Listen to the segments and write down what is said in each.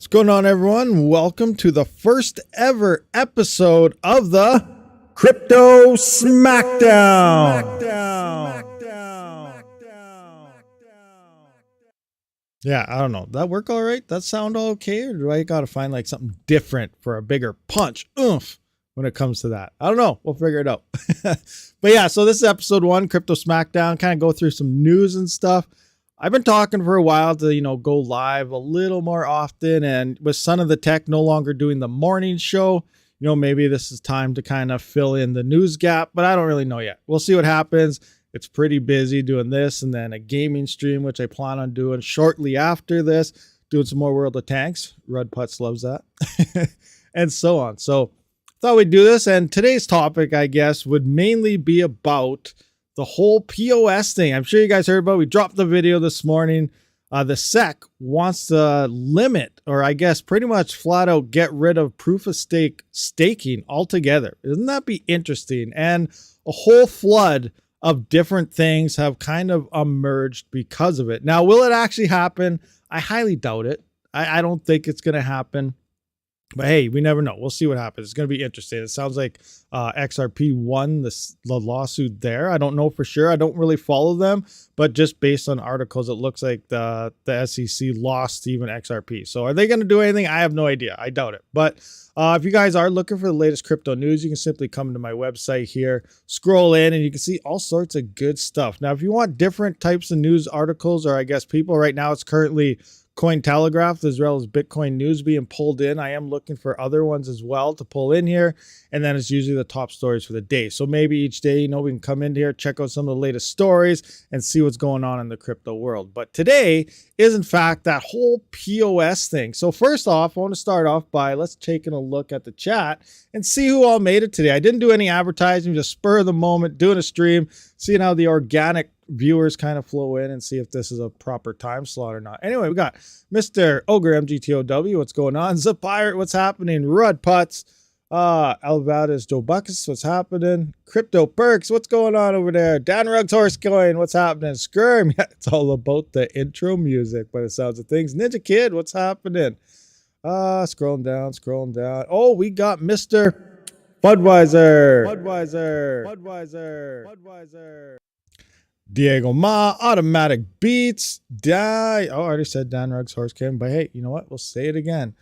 going on, everyone? Welcome to the first ever episode of the Crypto SmackDown. Yeah, I don't know. That work all right? That sound all okay? Or do I got to find like something different for a bigger punch oomph when it comes to that? I don't know. We'll figure it out. But yeah, so this is episode 1, Crypto SmackDown. Kind of go through some news and stuff. I've been talking for a while to, go live a little more often, and with Son of the Tech no longer doing the morning show, maybe this is time to kind of fill in the news gap, but I don't really know yet. We'll see what happens. It's pretty busy doing this and then a gaming stream, which I plan on doing shortly after this, doing some more World of Tanks. Rud Putz loves that. And so on. So thought we'd do this. And today's topic, I guess, would mainly be about the whole POS thing. I'm sure you guys heard about it. We dropped the video this morning. The SEC wants to limit, or I guess pretty much flat out get rid of proof of stake staking altogether. Doesn't that be interesting? And a whole flood of different things have kind of emerged because of it. Now, will it actually happen? I highly doubt it. I don't think it's going to happen. But hey, we never know. We'll see what happens. It's going to be interesting. It sounds like XRP won the lawsuit there. I don't know for sure. I don't really follow them, but just based on articles, it looks like the SEC lost even XRP. So are they going to do anything? I have no idea. I doubt it. But if you guys are looking for the latest crypto news, you can simply come to my website here, scroll in, and you can see all sorts of good stuff. Now, if you want different types of news articles, or I guess people right now, it's currently Cointelegraph as well as Bitcoin news being pulled in. I am looking for other ones as well to pull in here. And then it's usually the top stories for the day. So maybe each day, we can come in here, check out some of the latest stories and see what's going on in the crypto world. But today is in fact that whole POS thing. So first off, I want to start off by let's taking a look at the chat and see who all made it today. I didn't do any advertising, just spur of the moment, doing a stream, seeing how the organic viewers kind of flow in and see if this is a proper time slot or not. Anyway, we got Mr. Ogre MGTOW. What's going on? Zapirate, what's happening? Rud Putz. Alvadis Joe Buckus, what's happening? Crypto Perks, what's going on over there? Dan Ruggs Horse Coin, what's happening? Skirm, yeah, it's all about the intro music by the sounds of things. Ninja Kid, what's happening? Scrolling down. Oh, we got Mr. Budweiser. Diego Ma, Automatic Beats, I already said Dan Ruggs Horse Kim, but hey, you know what? We'll say it again.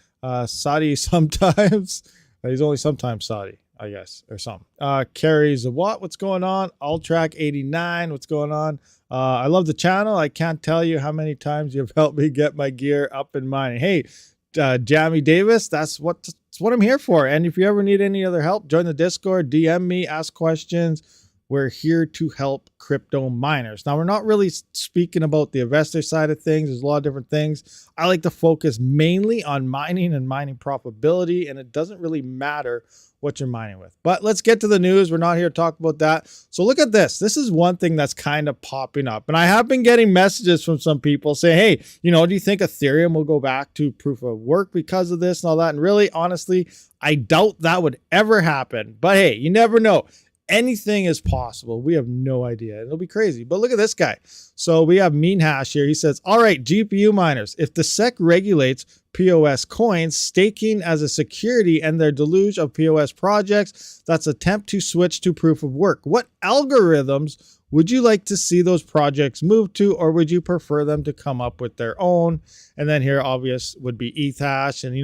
Saudi sometimes. He's only sometimes Saudi, I guess, or something. Carries a what? What's going on? Ultrack 89. What's going on? I love the channel. I can't tell you how many times you've helped me get my gear up and mining. Hey, Jamie Davis, that's what I'm here for. And if you ever need any other help, join the Discord, DM me, ask questions. We're here to help crypto miners. Now, we're not really speaking about the investor side of things. There's a lot of different things. I like to focus mainly on mining and mining profitability, and it doesn't really matter what you're mining with. But let's get to the news. We're not here to talk about that. So look at this. This is one thing that's kind of popping up. And I have been getting messages from some people saying, hey, do you think Ethereum will go back to proof of work because of this and all that? And really, honestly, I doubt that would ever happen. But hey, you never know. Anything is possible. We have no idea. It'll be crazy. But look at this guy. So we have Mean Hash here. He says, all right, GPU miners, if the SEC regulates POS coins, staking as a security, and their deluge of POS projects that's attempt to switch to proof of work, what algorithms would you like to see those projects move to, or would you prefer them to come up with their own? And then here, obvious, would be ETH hash. And,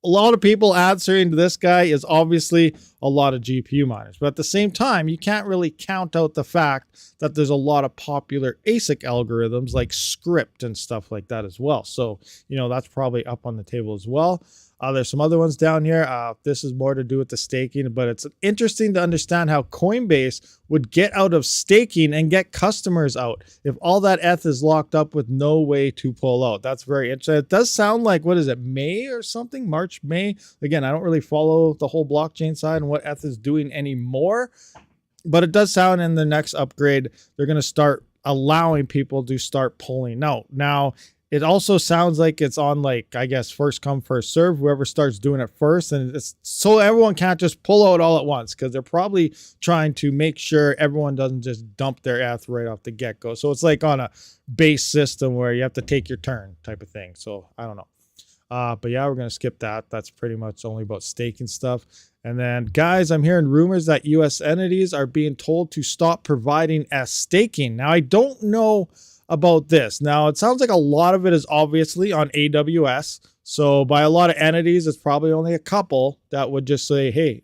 a lot of people answering to this guy is obviously a lot of GPU miners. But at the same time, you can't really count out the fact that there's a lot of popular ASIC algorithms like script and stuff like that as well. So, that's probably up on the table as well. There's some other ones down here. This is more to do with the staking, but it's interesting to understand how Coinbase would get out of staking and get customers out if all that ETH is locked up with no way to pull out. That's very interesting. It does sound like, what is it, May or something? March, May? Again, I don't really follow the whole blockchain side and what ETH is doing anymore, but it does sound in the next upgrade, they're going to start allowing people to start pulling out. Now, it also sounds like it's on, like, I guess, first come, first serve, whoever starts doing it first. And it's so everyone can't just pull out all at once, because they're probably trying to make sure everyone doesn't just dump their ETH right off the get-go. So it's like on a base system where you have to take your turn type of thing. So I don't know. But yeah, we're going to skip that. That's pretty much only about staking stuff. And then, guys, I'm hearing rumors that U.S. entities are being told to stop providing as staking. Now, I don't know about this. Now, it sounds like a lot of it is obviously on AWS. So by a lot of entities, it's probably only a couple that would just say, hey,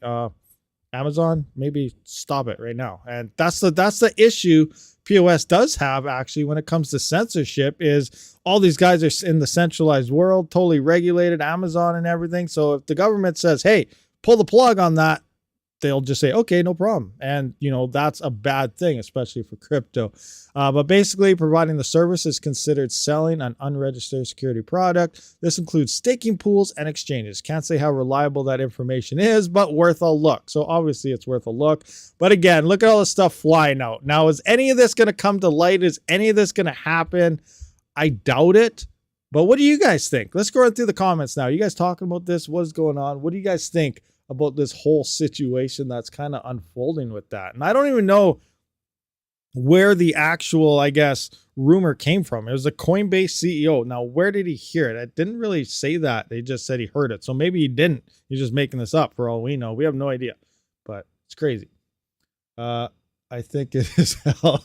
Amazon, maybe stop it right now. And that's the issue POS does have, actually, when it comes to censorship, is all these guys are in the centralized world, totally regulated, Amazon and everything. So if the government says, hey, pull the plug on that, they'll just say, okay, no problem. And, you know, that's a bad thing, especially for crypto. But basically, providing the service is considered selling an unregistered security product. This includes staking pools and exchanges. Can't say how reliable that information is, but worth a look. So obviously, it's worth a look. But again, look at all the stuff flying out. Now, is any of this going to come to light? Is any of this going to happen? I doubt it. But what do you guys think? Let's go right through the comments now. You guys talking about this? What's going on? What do you guys think about this whole situation that's kind of unfolding with that? And I don't even know where the actual, I guess, rumor came from. It was a Coinbase CEO. Now, where did he hear it? I didn't really say that. They just said he heard it. So maybe he didn't. He's just making this up for all we know. We have no idea, but it's crazy. I think it is hell.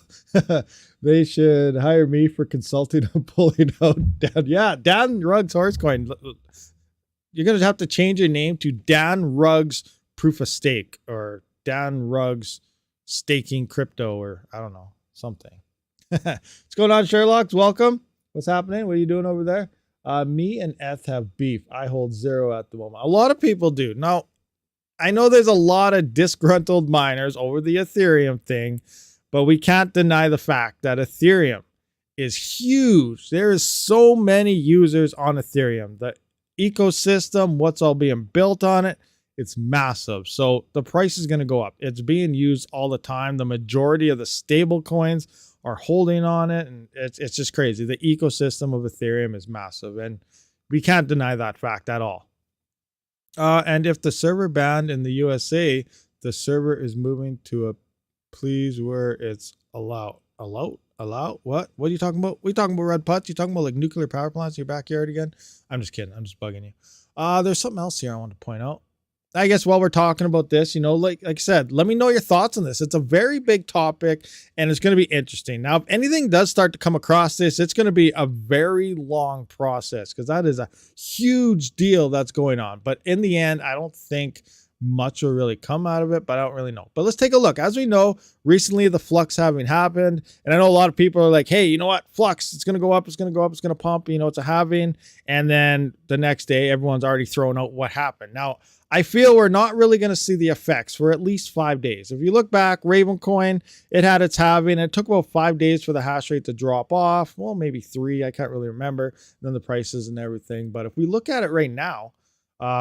They should hire me for consulting on pulling out Dan. Yeah, Dan Ruggs Horsecoin. You're going to have to change your name to Dan Ruggs Proof of Stake, or Dan Ruggs Staking Crypto, or I don't know, something. What's going on, Sherlock? Welcome. What's happening? What are you doing over there? Me and Eth have beef. I hold 0 at the moment. A lot of people do. Now, I know there's a lot of disgruntled miners over the Ethereum thing, but we can't deny the fact that Ethereum is huge. There is so many users on Ethereum. The ecosystem, what's all being built on it, it's massive. So the price is going to go up. It's being used all the time. The majority of the stable coins are holding on it, and it's just crazy. The ecosystem of Ethereum is massive, and we can't deny that fact at all. And if the server banned in the USA, the server is moving to a please where it's allowed. Allow? What are you talking about? What are you talking about, Red Putz? You talking about like nuclear power plants in your backyard again? I'm just kidding. I'm just bugging you. There's something else here I want to point out. I guess while we're talking about this, you know, like I said, let me know your thoughts on this. It's a very big topic, and it's going to be interesting. Now, if anything does start to come across this, it's going to be a very long process, because that is a huge deal that's going on. But in the end, I don't think much will really come out of it, but I don't really know. But let's take a look. As we know, recently the flux having happened, and I know a lot of people are like, hey, you know what, flux, it's going to go up, it's going to go up, it's going to pump, you know, it's a halving. And then the next day, everyone's already thrown out what happened. Now, I feel we're not really going to see the effects for at least 5 days. If you look back, Ravencoin, it had its halving. It took about 5 days for the hash rate to drop off. Well, maybe 3. I can't really remember. Then the prices and everything. But if we look at it right now,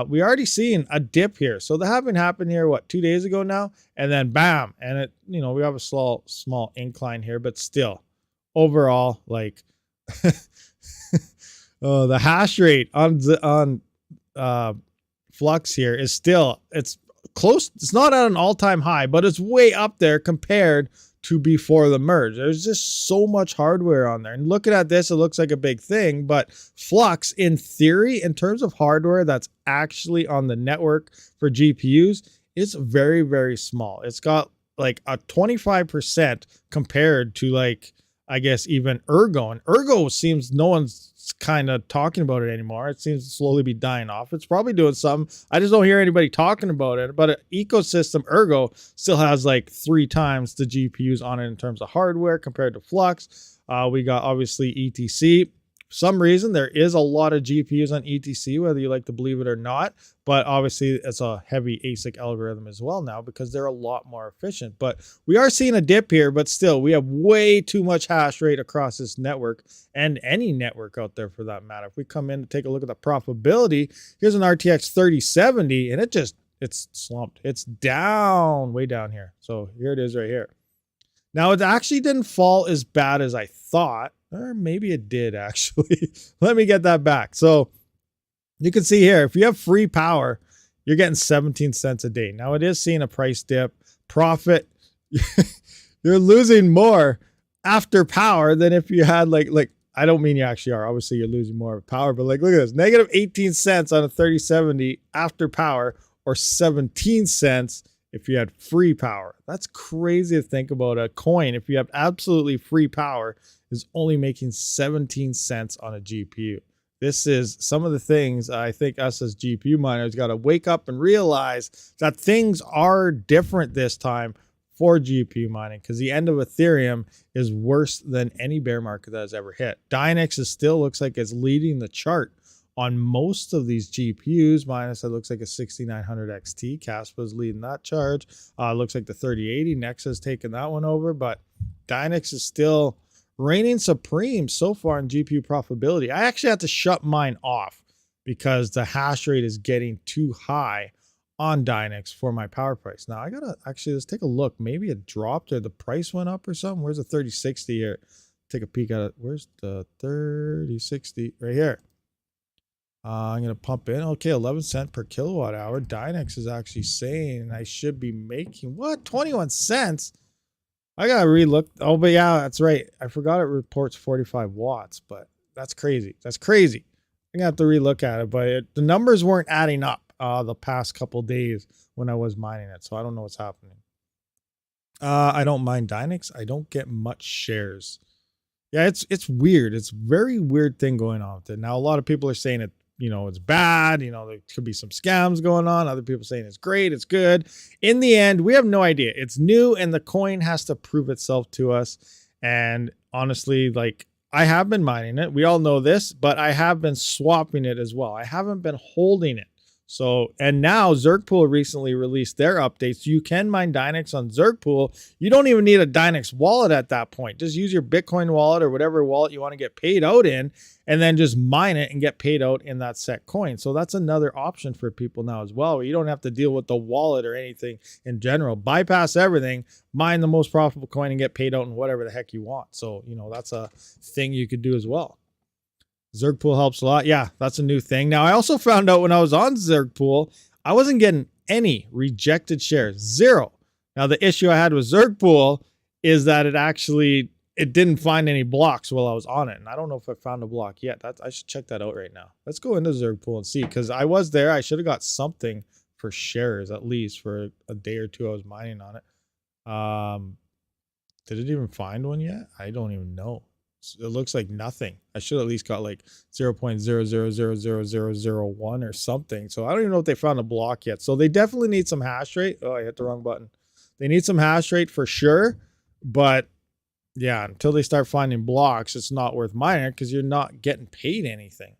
we already seen a dip here. So the halving happened here, what, 2 days ago now? And then bam. And it, you know, we have a small incline here, but still overall, like, oh, the hash rate on Flux here is still, it's close. It's not at an all-time high, but it's way up there compared to before the merge. There's just so much hardware on there. And looking at this, it looks like a big thing, but Flux, in theory, in terms of hardware that's actually on the network for GPUs, it's very, very small. It's got like a 25% compared to, like, I guess even Ergo. And Ergo seems no one's kind of talking about it anymore. It seems to slowly be dying off. It's probably doing something. I just don't hear anybody talking about it. But an ecosystem, Ergo, still has like 3 times the GPUs on it in terms of hardware compared to Flux. We got obviously ETC. For some reason, there is a lot of GPUs on ETC, whether you like to believe it or not. But obviously, it's a heavy ASIC algorithm as well now, because they're a lot more efficient. But we are seeing a dip here, but still, we have way too much hash rate across this network, and any network out there for that matter. If we come in to take a look at the profitability, here's an RTX 3070, and it's slumped. It's down, way down here. So here it is right here. Now, it actually didn't fall as bad as I thought. Or maybe it did, actually. Let me get that back. So you can see here, if you have free power, you're getting 17 cents a day. Now, it is seeing a price dip. Profit, you're losing more after power than if you had like I don't mean you actually are. Obviously, you're losing more power, but like, look at this, negative 18 cents on a 3070 after power, or 17 cents if you had free power. That's crazy to think about. A coin, if you have absolutely free power, is only making 17 cents on a GPU. This is some of the things I think us as GPU miners got to wake up and realize that things are different this time for GPU mining, because the end of Ethereum is worse than any bear market that has ever hit. Dynex is still looks like it's leading the chart on most of these GPUs, minus it looks like a 6900 XT. Caspa is leading that charge. Looks like the 3080 Nexa has taken that one over, but Dynex is still reigning supreme so far in GPU profitability. I actually had to shut mine off because the hash rate is getting too high on Dynex for my power price. Now I gotta actually, let's take a look. Maybe it dropped or the price went up or something. Where's the 3060 here? Take a peek at it. Where's the 3060? Right here. I'm gonna pump in. Okay, 11 cents per kilowatt hour. Dynex is actually saying I should be making what, 21 cents? I gotta relook. Oh, but yeah, that's right. I forgot it reports 45 watts, but that's crazy. That's crazy. I'm gonna have to relook at it, but the numbers weren't adding up the past couple days when I was mining it, so I don't know what's happening. I don't mine Dynex. I don't get much shares. Yeah, it's weird. It's a very weird thing going on with it. Now, a lot of people are saying it, you know, it's bad. You know, there could be some scams going on. Other people saying it's great, it's good. In the end, we have no idea. It's new, and the coin has to prove itself to us. And honestly, like, I have been mining it. We all know this, but I have been swapping it as well. I haven't been holding it. So, and now Zergpool recently released their updates. You can mine Dynex on Zergpool. You don't even need a Dynex wallet at that point. Just use your Bitcoin wallet or whatever wallet you want to get paid out in, and then just mine it and get paid out in that set coin. So that's another option for people now as well, where you don't have to deal with the wallet or anything in general. Bypass everything, mine the most profitable coin, and get paid out in whatever the heck you want. So, you know, that's a thing you could do as well. Zergpool helps a lot. Yeah, that's a new thing. Now, I also found out when I was on Zergpool, I wasn't getting any rejected shares. Zero. Now, the issue I had with Zergpool is that it didn't find any blocks while I was on it. And I don't know if I found a block yet. I should check that out right now. Let's go into Zergpool and see, because I was there. I should have got something for shares, at least for a day or two I was mining on it. Did it even find one yet? I don't even know. It looks like nothing. I should at least got like 0.0000001 or something. So I don't even know if they found a block yet. So they definitely need some hash rate. Oh, I hit the wrong button. They need some hash rate for sure. But yeah, until they start finding blocks, it's not worth mining because you're not getting paid anything.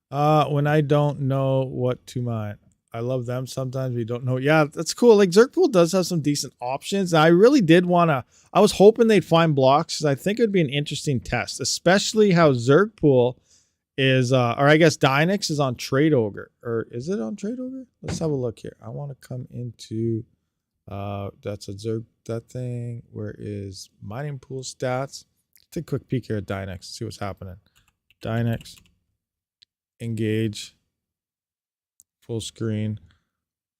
When I don't know what to mine. I love them. Sometimes we don't know. Yeah, that's cool. Like Zergpool does have some decent options. I really did want to, I was hoping they'd find blocks because I think it would be an interesting test, especially how Zergpool is, or I guess Dynex is on Trade Ogre, or is it on Trade Ogre? Let's have a look here. I want to come into, that's a Zerg, that thing. Where is mining pool stats? Take a quick peek here at Dynex, see what's happening. Dynex, engage. Full screen.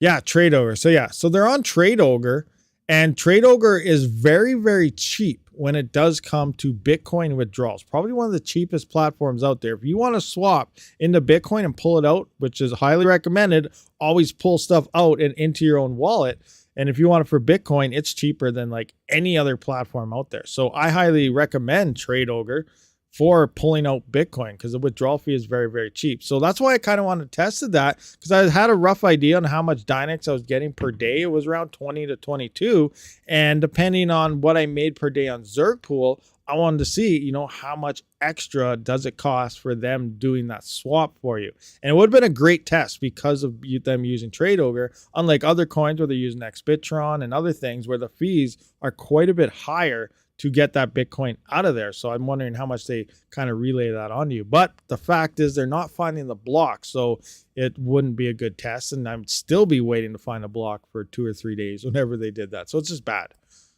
Yeah, Trade Ogre. So yeah, so they're on Trade Ogre, and Trade Ogre is very, very cheap when it does come to Bitcoin withdrawals. Probably one of the cheapest platforms out there. If you want to swap into Bitcoin and pull it out, which is highly recommended, always pull stuff out and into your own wallet. And if you want it for Bitcoin, it's cheaper than like any other platform out there. So I highly recommend Trade Ogre for pulling out Bitcoin because the withdrawal fee is very, very cheap. So that's why I kind of wanted to test that, because I had a rough idea on how much Dynex I was getting per day. It was around 20 to 22. And depending on what I made per day on Zergpool, I wanted to see, you know, how much extra does it cost for them doing that swap for you. And it would have been a great test because of them using Trade Ogre, unlike other coins where they're using Xbitron and other things where the fees are quite a bit higher to get that Bitcoin out of there. So I'm wondering how much they kind of relay that on you. But the fact is they're not finding the block, so it wouldn't be a good test. And I'd still be waiting to find a block for 2 or 3 days whenever they did that. So it's just bad.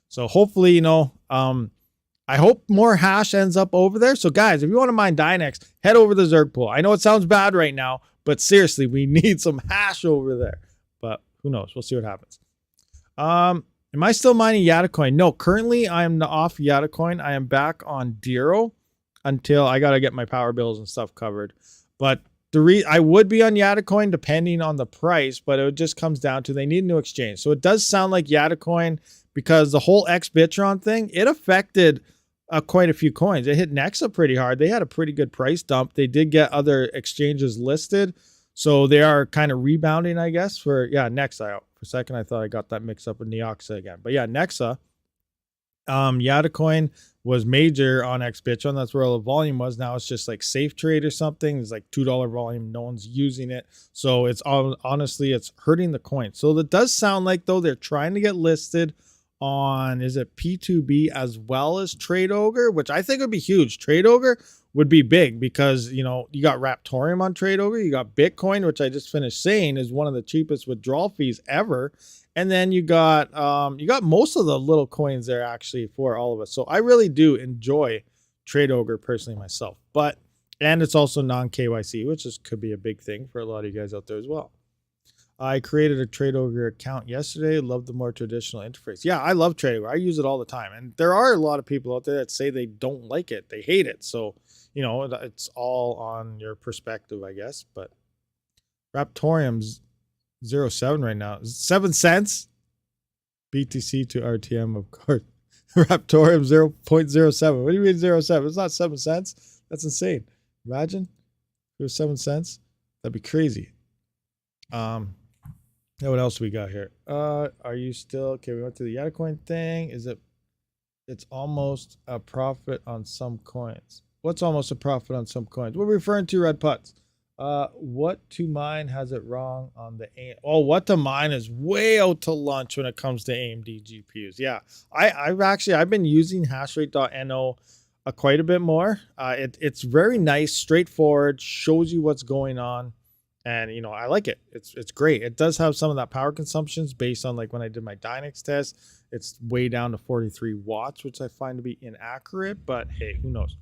So hopefully, you know, I hope more hash ends up over there. So guys, if you want to mine Dynex, head over to Zergpool. I know it sounds bad right now, but seriously, we need some hash over there. But who knows? We'll see what happens. Am I still mining Yatacoin? No, currently I am off Yatacoin. I am back on Dero until I got to get my power bills and stuff covered. But I would be on Yatacoin depending on the price, but it just comes down to they need a new exchange. So it does sound like Yatacoin, because the whole Xbitron thing, it affected quite a few coins. It hit Nexa pretty hard. They had a pretty good price dump. They did get other exchanges listed. So they are kind of rebounding, I guess, for, yeah, Nexa. For a second, I thought I got that mixed up with Neoxa again. But yeah, Nexa, Yatacoin was major on Xbitron. That's where all the volume was. Now it's just like Safe Trade or something. It's like $2 volume. No one's using it. So it's honestly, it's hurting the coin. So that does sound like, though, they're trying to get listed on, is it P2B as well as Trade Ogre, which I think would be huge. Trade Ogre would be big because, you know, you got Raptorium on Trade Ogre, you got Bitcoin, which I just finished saying is one of the cheapest withdrawal fees ever. And then you got most of the little coins there actually for all of us. So I really do enjoy Trade Ogre personally myself, and it's also non-KYC, which could be a big thing for a lot of you guys out there as well. I created a Trade Ogre account yesterday. Love the more traditional interface. Yeah, I love Trade Ogre. I use it all the time. And there are a lot of people out there that say they don't like it. They hate it. So, you know, it's all on your perspective, I guess. But Raptorium's 0.7 right now. 7 cents. BTC to RTM, of course. Raptorium 0.07. What do you mean 0.7? It's not 7 cents. That's insane. Imagine if it was 7 cents. That'd be crazy. What else we got here? Are you still okay? We went to the Yatacoin thing. It's almost a profit on some coins. What's almost a profit on some coins? We're referring to Red Putts. What to mine has it wrong on the what to mine is way out to lunch when it comes to AMD GPUs. Yeah, I've been using hashrate.no quite a bit more. It's very nice, straightforward, shows you what's going on. And, you know, I like it. It's great. It does have some of that power consumptions based on like when I did my Dynex test. It's way down to 43 watts, which I find to be inaccurate. But hey, who knows?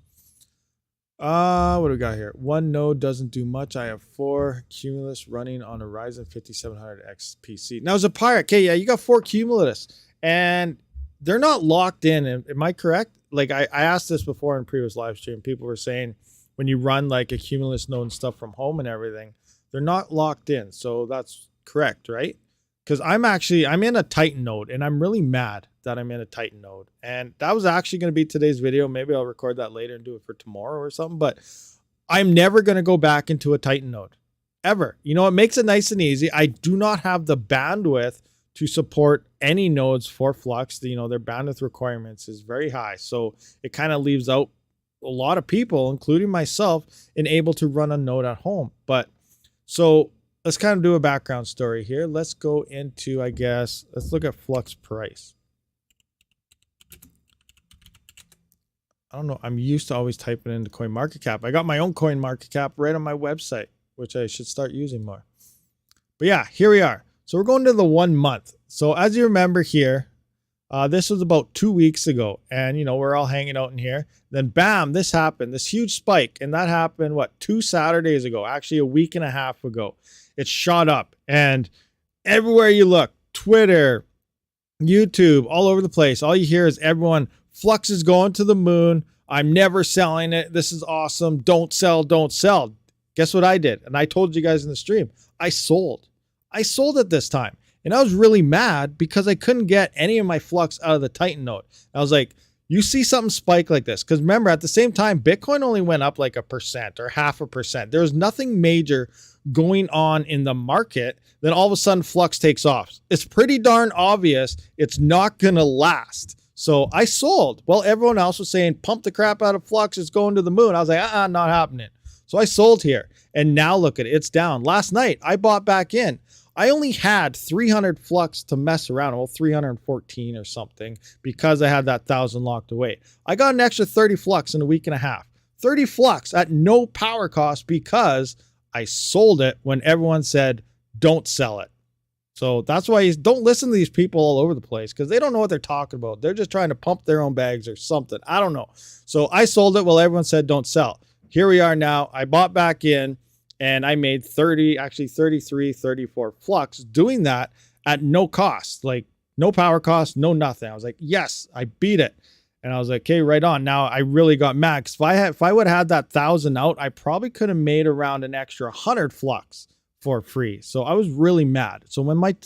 What do we got here? One node doesn't do much. I have 4 Cumulus running on a Ryzen 5700X PC. Now, as a pirate, okay, yeah, you got 4 Cumulus. And they're not locked in. Am I correct? Like, I asked this before in previous live stream. People were saying when you run like a Cumulus node and stuff from home and everything, they're not locked in. So that's correct, right? Because I'm in a Titan node and I'm really mad that I'm in a Titan node. And that was actually going to be today's video. Maybe I'll record that later and do it for tomorrow or something. But I'm never going to go back into a Titan node ever. You know, it makes it nice and easy. I do not have the bandwidth to support any nodes for Flux. You know, their bandwidth requirements is very high. So it kind of leaves out a lot of people, including myself, in able to run a node at home. But so let's kind of do a background story here. Let's go into, I guess, let's look at Flux price. I don't know. I'm used to always typing into CoinMarketCap. I got my own CoinMarketCap right on my website, which I should start using more. But yeah, here we are. So we're going to the 1 month. So as you remember here, this was about 2 weeks ago. And, you know, we're all hanging out in here. Then bam, this happened, this huge spike. And that happened, what, 2 Saturdays ago, actually a week and a half ago. It shot up. And everywhere you look, Twitter, YouTube, all over the place, all you hear is everyone, Flux is going to the moon. I'm never selling it. This is awesome. Don't sell, don't sell. Guess what I did? And I told you guys in the stream, I sold. I sold it this time. And I was really mad because I couldn't get any of my Flux out of the Titan node. I was like, you see something spike like this. Because remember, at the same time, Bitcoin only went up like 1% or 0.5%. There was nothing major going on in the market. Then all of a sudden, Flux takes off. It's pretty darn obvious it's not going to last. So I sold. Well, everyone else was saying, pump the crap out of Flux. It's going to the moon. I was like, not happening. So I sold here. And now look at it. It's down. Last night, I bought back in. I only had 300 Flux to mess around. Well, 314 or something because I had that 1,000 locked away. I got an extra 30 Flux in a week and a half. 30 Flux at no power cost because I sold it when everyone said, don't sell it. So that's why you don't listen to these people all over the place because they don't know what they're talking about. They're just trying to pump their own bags or something. I don't know. So I sold it while everyone said don't sell. Here we are now. I bought back in and I made 33, 34 Flux doing that at no cost. Like No power cost, no nothing. I was like, yes, I beat it. And I was like, okay, right on. Now I really got mad. If I would have had that 1,000 out, I probably could have made around an extra 100 flux for free. So I was really mad. So when my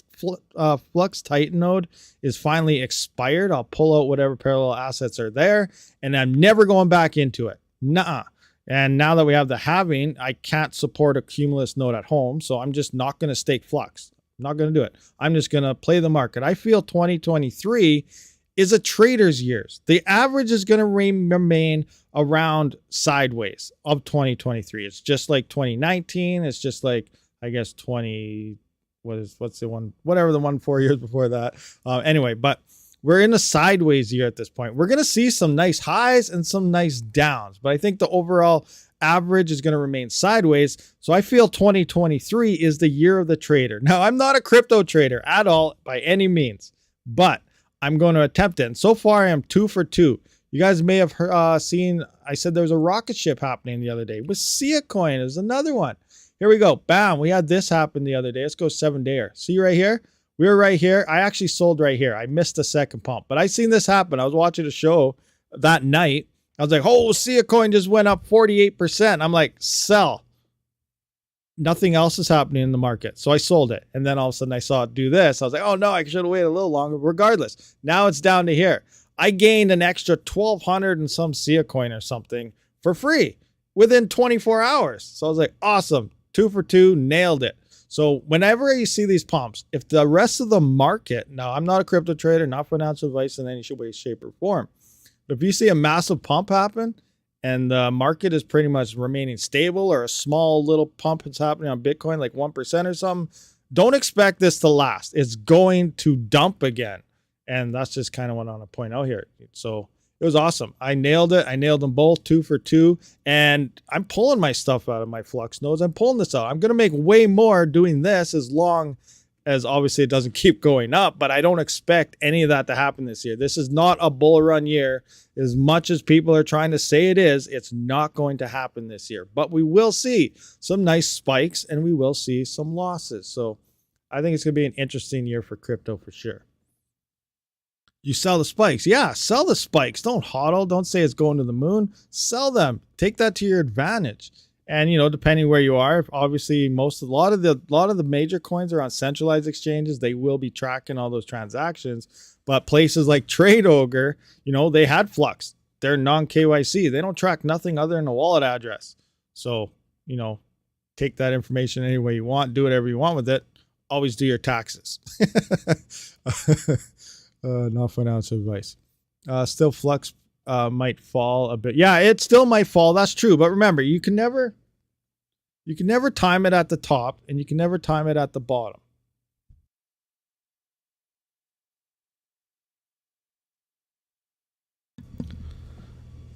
Flux Titan node is finally expired, I'll pull out whatever parallel assets are there, and I'm never going back into it. Nuh-uh. And now that we have the halving, I can't support a Cumulus node at home, so I'm just not going to stake Flux. I'm not going to do it. I'm just going to play the market. I feel 2023 is a trader's years. The average is going to remain around sideways of 2023. It's just like 2019. It's just like, I guess, what's the one, whatever the one 4 years before that. Anyway, but we're in a sideways year at this point. We're going to see some nice highs and some nice downs, but I think the overall average is going to remain sideways. So I feel 2023 is the year of the trader. Now, I'm not a crypto trader at all by any means, but I'm going to attempt it. And so far I am 2 for 2. You guys may have seen, I said there was a rocket ship happening the other day with Sia coin. There's another one. Here we go. Bam. We had this happen the other day. Let's go 7-dayer. See right here? We were right here. I actually sold right here. I missed the second pump, but I seen this happen. I was watching a show that night. I was like, oh, Sia coin just went up 48%. I'm like, sell. Nothing else is happening in the market. So I sold it. And then all of a sudden I saw it do this. I was like, oh no, I should have waited a little longer. Regardless, now it's down to here. I gained an extra 1,200 and some Sia coin or something for free within 24 hours. So I was like, awesome. 2 for 2, nailed it. So whenever you see these pumps, if the rest of the market, now I'm not a crypto trader, not financial advice in any way, shape, or form, but if you see a massive pump happen and the market is pretty much remaining stable, or a small little pump that's happening on Bitcoin, like 1% or something, don't expect this to last. It's going to dump again. And that's just kind of what I want to point out here. So it was awesome. I nailed it. I nailed them both 2 for 2. And I'm pulling my stuff out of my Flux nodes. I'm pulling this out. I'm going to make way more doing this, as long as obviously it doesn't keep going up. But I don't expect any of that to happen this year. This is not a bull run year. As much as people are trying to say it is, it's not going to happen this year. But we will see some nice spikes and we will see some losses. So I think it's going to be an interesting year for crypto for sure. You sell the spikes. Yeah, sell the spikes. Don't hodl. Don't say it's going to the moon. Sell them. Take that to your advantage. And, you know, depending where you are, obviously a lot of the major coins are on centralized exchanges. They will be tracking all those transactions. But places like Trade Ogre, you know, they had Flux. They're non-KYC. They don't track nothing other than a wallet address. So, you know, take that information any way you want. Do whatever you want with it. Always do your taxes. Not financial advice. Still Flux might fall a bit. Yeah, it still might fall. That's true. But remember, you can never time it at the top, and you can never time it at the bottom.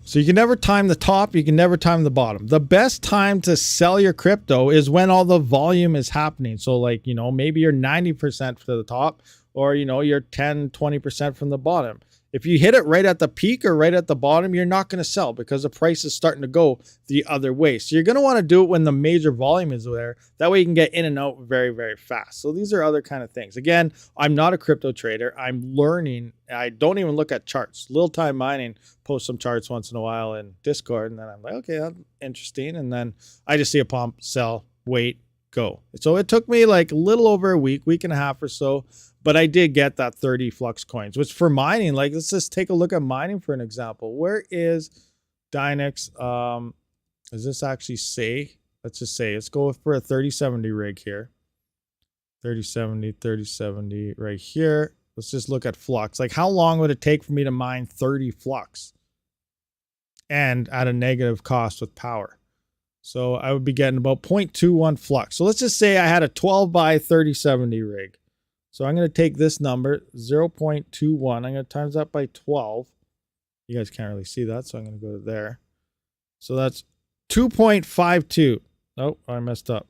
So you can never time the top, you can never time the bottom. The best time to sell your crypto is when all the volume is happening. So like, you know, maybe you're 90% to the top, or, you know, you're 10, 20% from the bottom. If you hit it right at the peak or right at the bottom, you're not going to sell because the price is starting to go the other way. So you're going to want to do it when the major volume is there. That way you can get in and out very, very fast. So these are other kind of things. Again, I'm not a crypto trader. I'm learning. I don't even look at charts. Little Time Mining posts some charts once in a while in Discord. And then I'm like, okay, that's interesting. And then I just see a pump, sell, wait, go. So it took me like a little over a week and a half or so. But I did get that 30 Flux coins, which for mining, like, let's just take a look at mining for an example. Where is Dynex? Does this actually say? Let's just say, let's go for a 3070 rig here. 3070 right here. Let's just look at Flux. Like, how long would it take for me to mine 30 Flux? And at a negative cost with power. So I would be getting about 0.21 Flux. So let's just say I had a 12 by 3070 rig. So I'm going to take this number, 0.21. I'm going to times that by 12. You guys can't really see that, so I'm going to go to there. So that's 2.52. Oh, I messed up.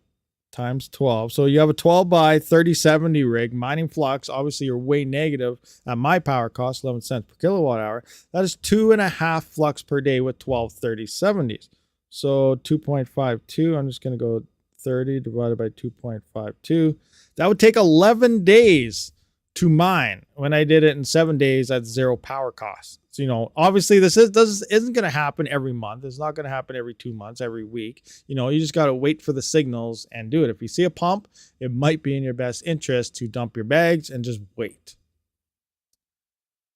Times 12. So you have a 12 by 3070 rig, mining Flux. Obviously, you're way negative at my power cost, 11 cents per kilowatt hour. That is 2.5 Flux per day with 12 3070s. So 2.52. I'm just going to go 30 divided by 2.52. That would take 11 days to mine when I did it in 7 days at 0 power cost. So, you know, obviously this isn't going to happen every month. It's not going to happen every 2 months, every week. You know, you just got to wait for the signals and do it. If you see a pump, it might be in your best interest to dump your bags and just wait.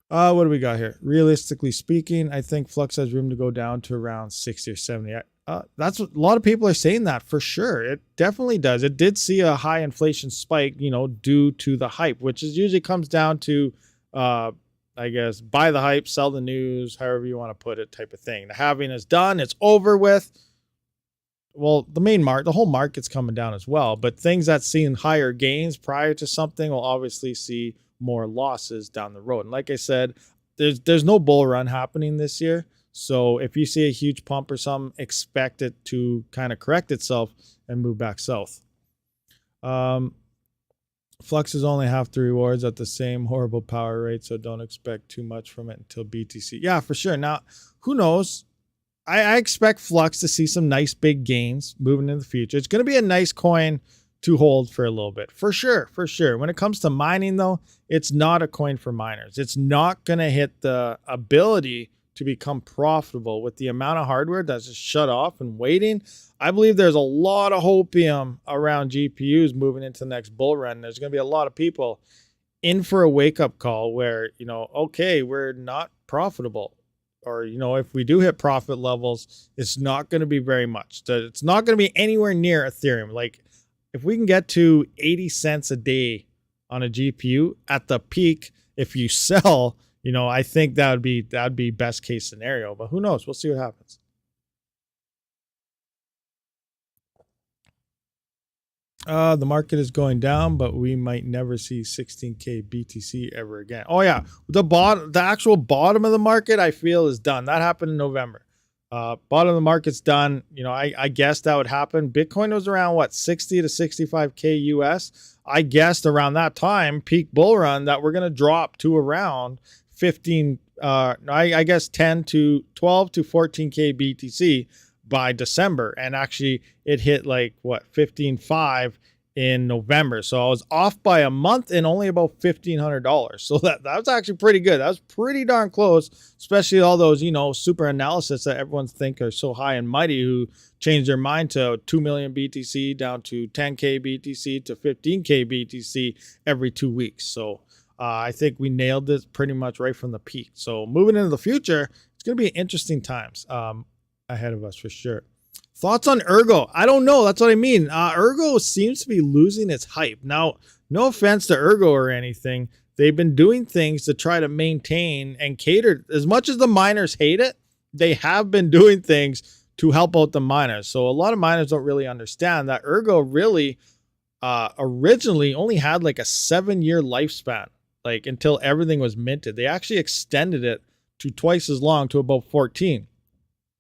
What do we got here? Realistically speaking, I think Flux has room to go down to around 60 or 70. That's what a lot of people are saying, that for sure. It definitely does. It did see a high inflation spike, you know, due to the hype, which is usually comes down to, I guess, buy the hype, sell the news, however you want to put it, type of thing. The halving is done. It's over with. Well, the whole market's coming down as well, but things that seen higher gains prior to something will obviously see more losses down the road. And like I said, there's no bull run happening this year. So if you see a huge pump or something, expect it to kind of correct itself and move back south. Flux is only half the rewards at the same horrible power rate, so don't expect too much from it until BTC. Yeah, for sure. Now, who knows? I expect Flux to see some nice big gains moving in the future. It's going to be a nice coin to hold for a little bit. For sure, for sure. When it comes to mining, though, it's not a coin for miners. It's not going to hit the ability to become profitable with the amount of hardware that's just shut off and waiting. I believe there's a lot of hopium around GPUs moving into the next bull run. There's going to be a lot of people in for a wake-up call where, you know, okay, we're not profitable. Or, you know, if we do hit profit levels, it's not going to be very much. It's not going to be anywhere near Ethereum. Like, if we can get to 80 cents a day on a GPU at the peak, if you sell, you know, I think that'd be best case scenario, but who knows? We'll see what happens. The market is going down, but we might never see 16K BTC ever again. Oh yeah, the actual bottom of the market, I feel, is done. That happened in November. Bottom of the market's done. You know, I guessed that would happen. Bitcoin was around what, 60 to 65K US. I guessed around that time, peak bull run, that we're gonna drop to around 15. I guess 10 to 12 to 14K BTC by December, and actually it hit like what, 15.5 in November. So I was off by a month and only about $1,500. So that was actually pretty good. That was pretty darn close, especially all those, you know, super analysis that everyone think are so high and mighty who changed their mind to 2 million BTC down to 10K BTC to 15K BTC every 2 weeks. So I think we nailed this pretty much right from the peak. So moving into the future, it's going to be interesting times ahead of us for sure. Thoughts on Ergo? I don't know. That's what I mean. Ergo seems to be losing its hype. Now, no offense to Ergo or anything. They've been doing things to try to maintain and cater. As much as the miners hate it, they have been doing things to help out the miners. So a lot of miners don't really understand that Ergo really originally only had like a 7-year lifespan, like until everything was minted. They actually extended it to twice as long, to about 14.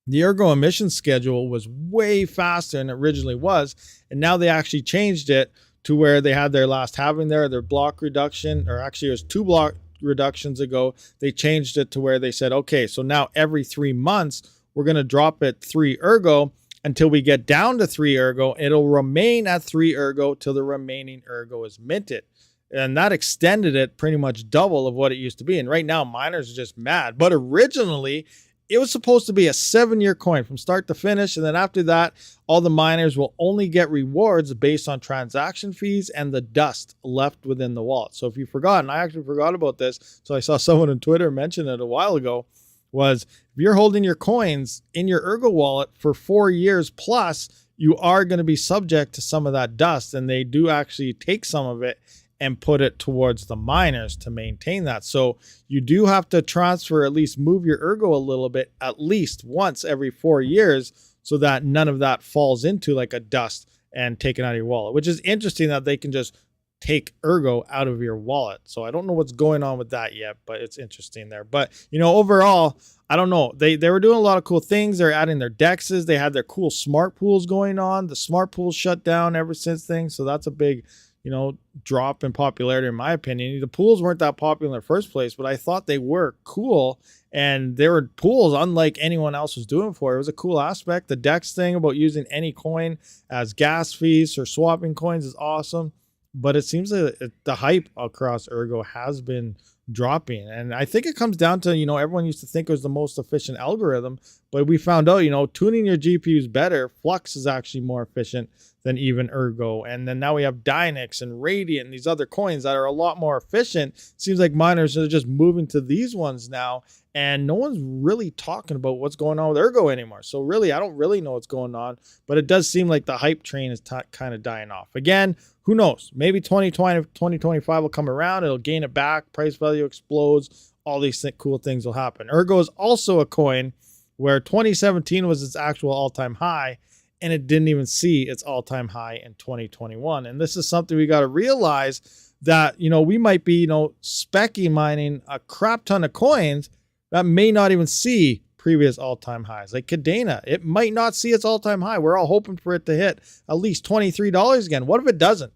The Ergo emission schedule was way faster than it originally was, and now they actually changed it to where they had their last halving there, their block reduction, or actually it was 2 block reductions ago. They changed it to where they said, okay, so now every 3 months, we're going to drop it 3 Ergo until we get down to 3 Ergo. It'll remain at 3 Ergo till the remaining Ergo is minted. And that extended it pretty much double of what it used to be. And right now, miners are just mad. But originally, it was supposed to be a 7-year coin from start to finish. And then after that, all the miners will only get rewards based on transaction fees and the dust left within the wallet. So if you've forgotten, I actually forgot about this. So I saw someone on Twitter mention it a while ago, was if you're holding your coins in your Ergo wallet for 4 years plus, you are going to be subject to some of that dust. And they do actually take some of it and put it towards the miners to maintain that. So you do have to transfer, at least move your Ergo a little bit, at least once every 4 years, so that none of that falls into like a dust and taken out of your wallet, which is interesting that they can just take Ergo out of your wallet. So I don't know what's going on with that yet, but it's interesting there. But, you know, overall, I don't know. They were doing a lot of cool things. They're adding their dexes. They had their cool smart pools going on. The smart pools shut down ever since things. So that's a big, you know, drop in popularity, in my opinion. The pools weren't that popular in the first place, but I thought they were cool. And they were pools unlike anyone else was doing before. It was a cool aspect. The DEX thing about using any coin as gas fees or swapping coins is awesome. but it seems that the hype across Ergo has been dropping. And I think it comes down to, everyone used to think it was the most efficient algorithm, but we found out, tuning your GPUs better, Flux is actually more efficient than even Ergo. And then now we have Dynix and Radiant and these other coins that are a lot more efficient. Seems like miners are just moving to these ones now, and no one's really talking about what's going on with Ergo anymore. So really, I don't really know what's going on, but it does seem like the hype train is kind of dying off. Again, who knows? Maybe 2025 will come around. It'll gain it back. Price value explodes. All these cool things will happen. Ergo is also a coin where 2017 was its actual all-time high, and it didn't even see its all-time high in 2021. And this is something we got to realize that, we might be, specky mining a crap ton of coins that may not even see previous all-time highs. Like Cadena, it might not see its all-time high. We're all hoping for it to hit at least $23 again. What if it doesn't?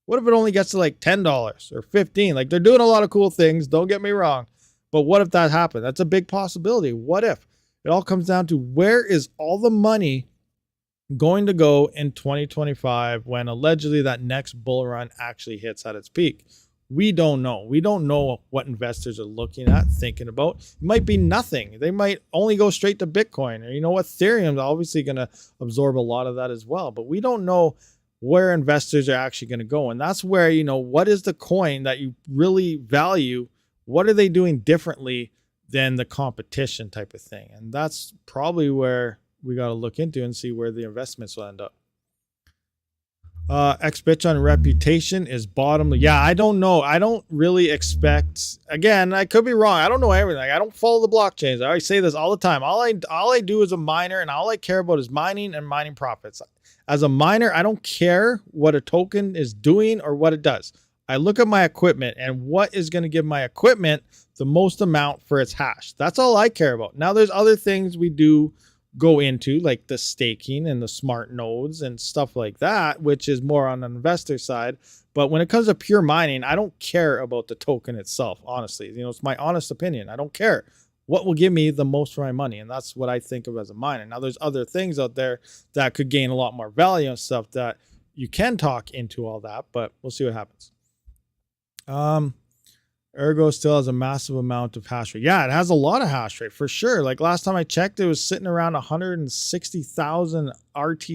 What if it only gets to like $10 or $15? Like, they're doing a lot of cool things, don't get me wrong, but what if that happened? That's a big possibility. What if? It all comes down to, where is all the money going to go in 2025 when allegedly that next bull run actually hits at its peak? We don't know. We don't know what investors are looking at, thinking about. It might be nothing. They might only go straight to Bitcoin, or Ethereum's obviously going to absorb a lot of that as well. But we don't know where investors are actually going to go. And that's where, what is the coin that you really value? What are they doing differently than the competition type of thing? And that's probably where we got to look into and see where the investments will end up. X-Bitch on reputation is bottom. Yeah, I don't know. I don't really expect, again, I could be wrong. I don't know everything. I don't follow the blockchains. I always say this all the time. All I do as a miner, and all I care about is mining and mining profits. As a miner, I don't care what a token is doing or what it does. I look at my equipment and what is going to give my equipment the most amount for its hash. That's all I care about. Now, there's other things we do go into, like the staking and the smart nodes and stuff like that, which is more on the investor side. But when it comes to pure mining, I don't care about the token itself, honestly. It's my honest opinion. I don't care what will give me the most for my money. And that's what I think of as a miner. Now, there's other things out there that could gain a lot more value and stuff that you can talk into all that, but we'll see what happens. Ergo still has a massive amount of hash rate. Yeah, it has a lot of hash rate for sure. Like last time I checked, it was sitting around 160,000 RT.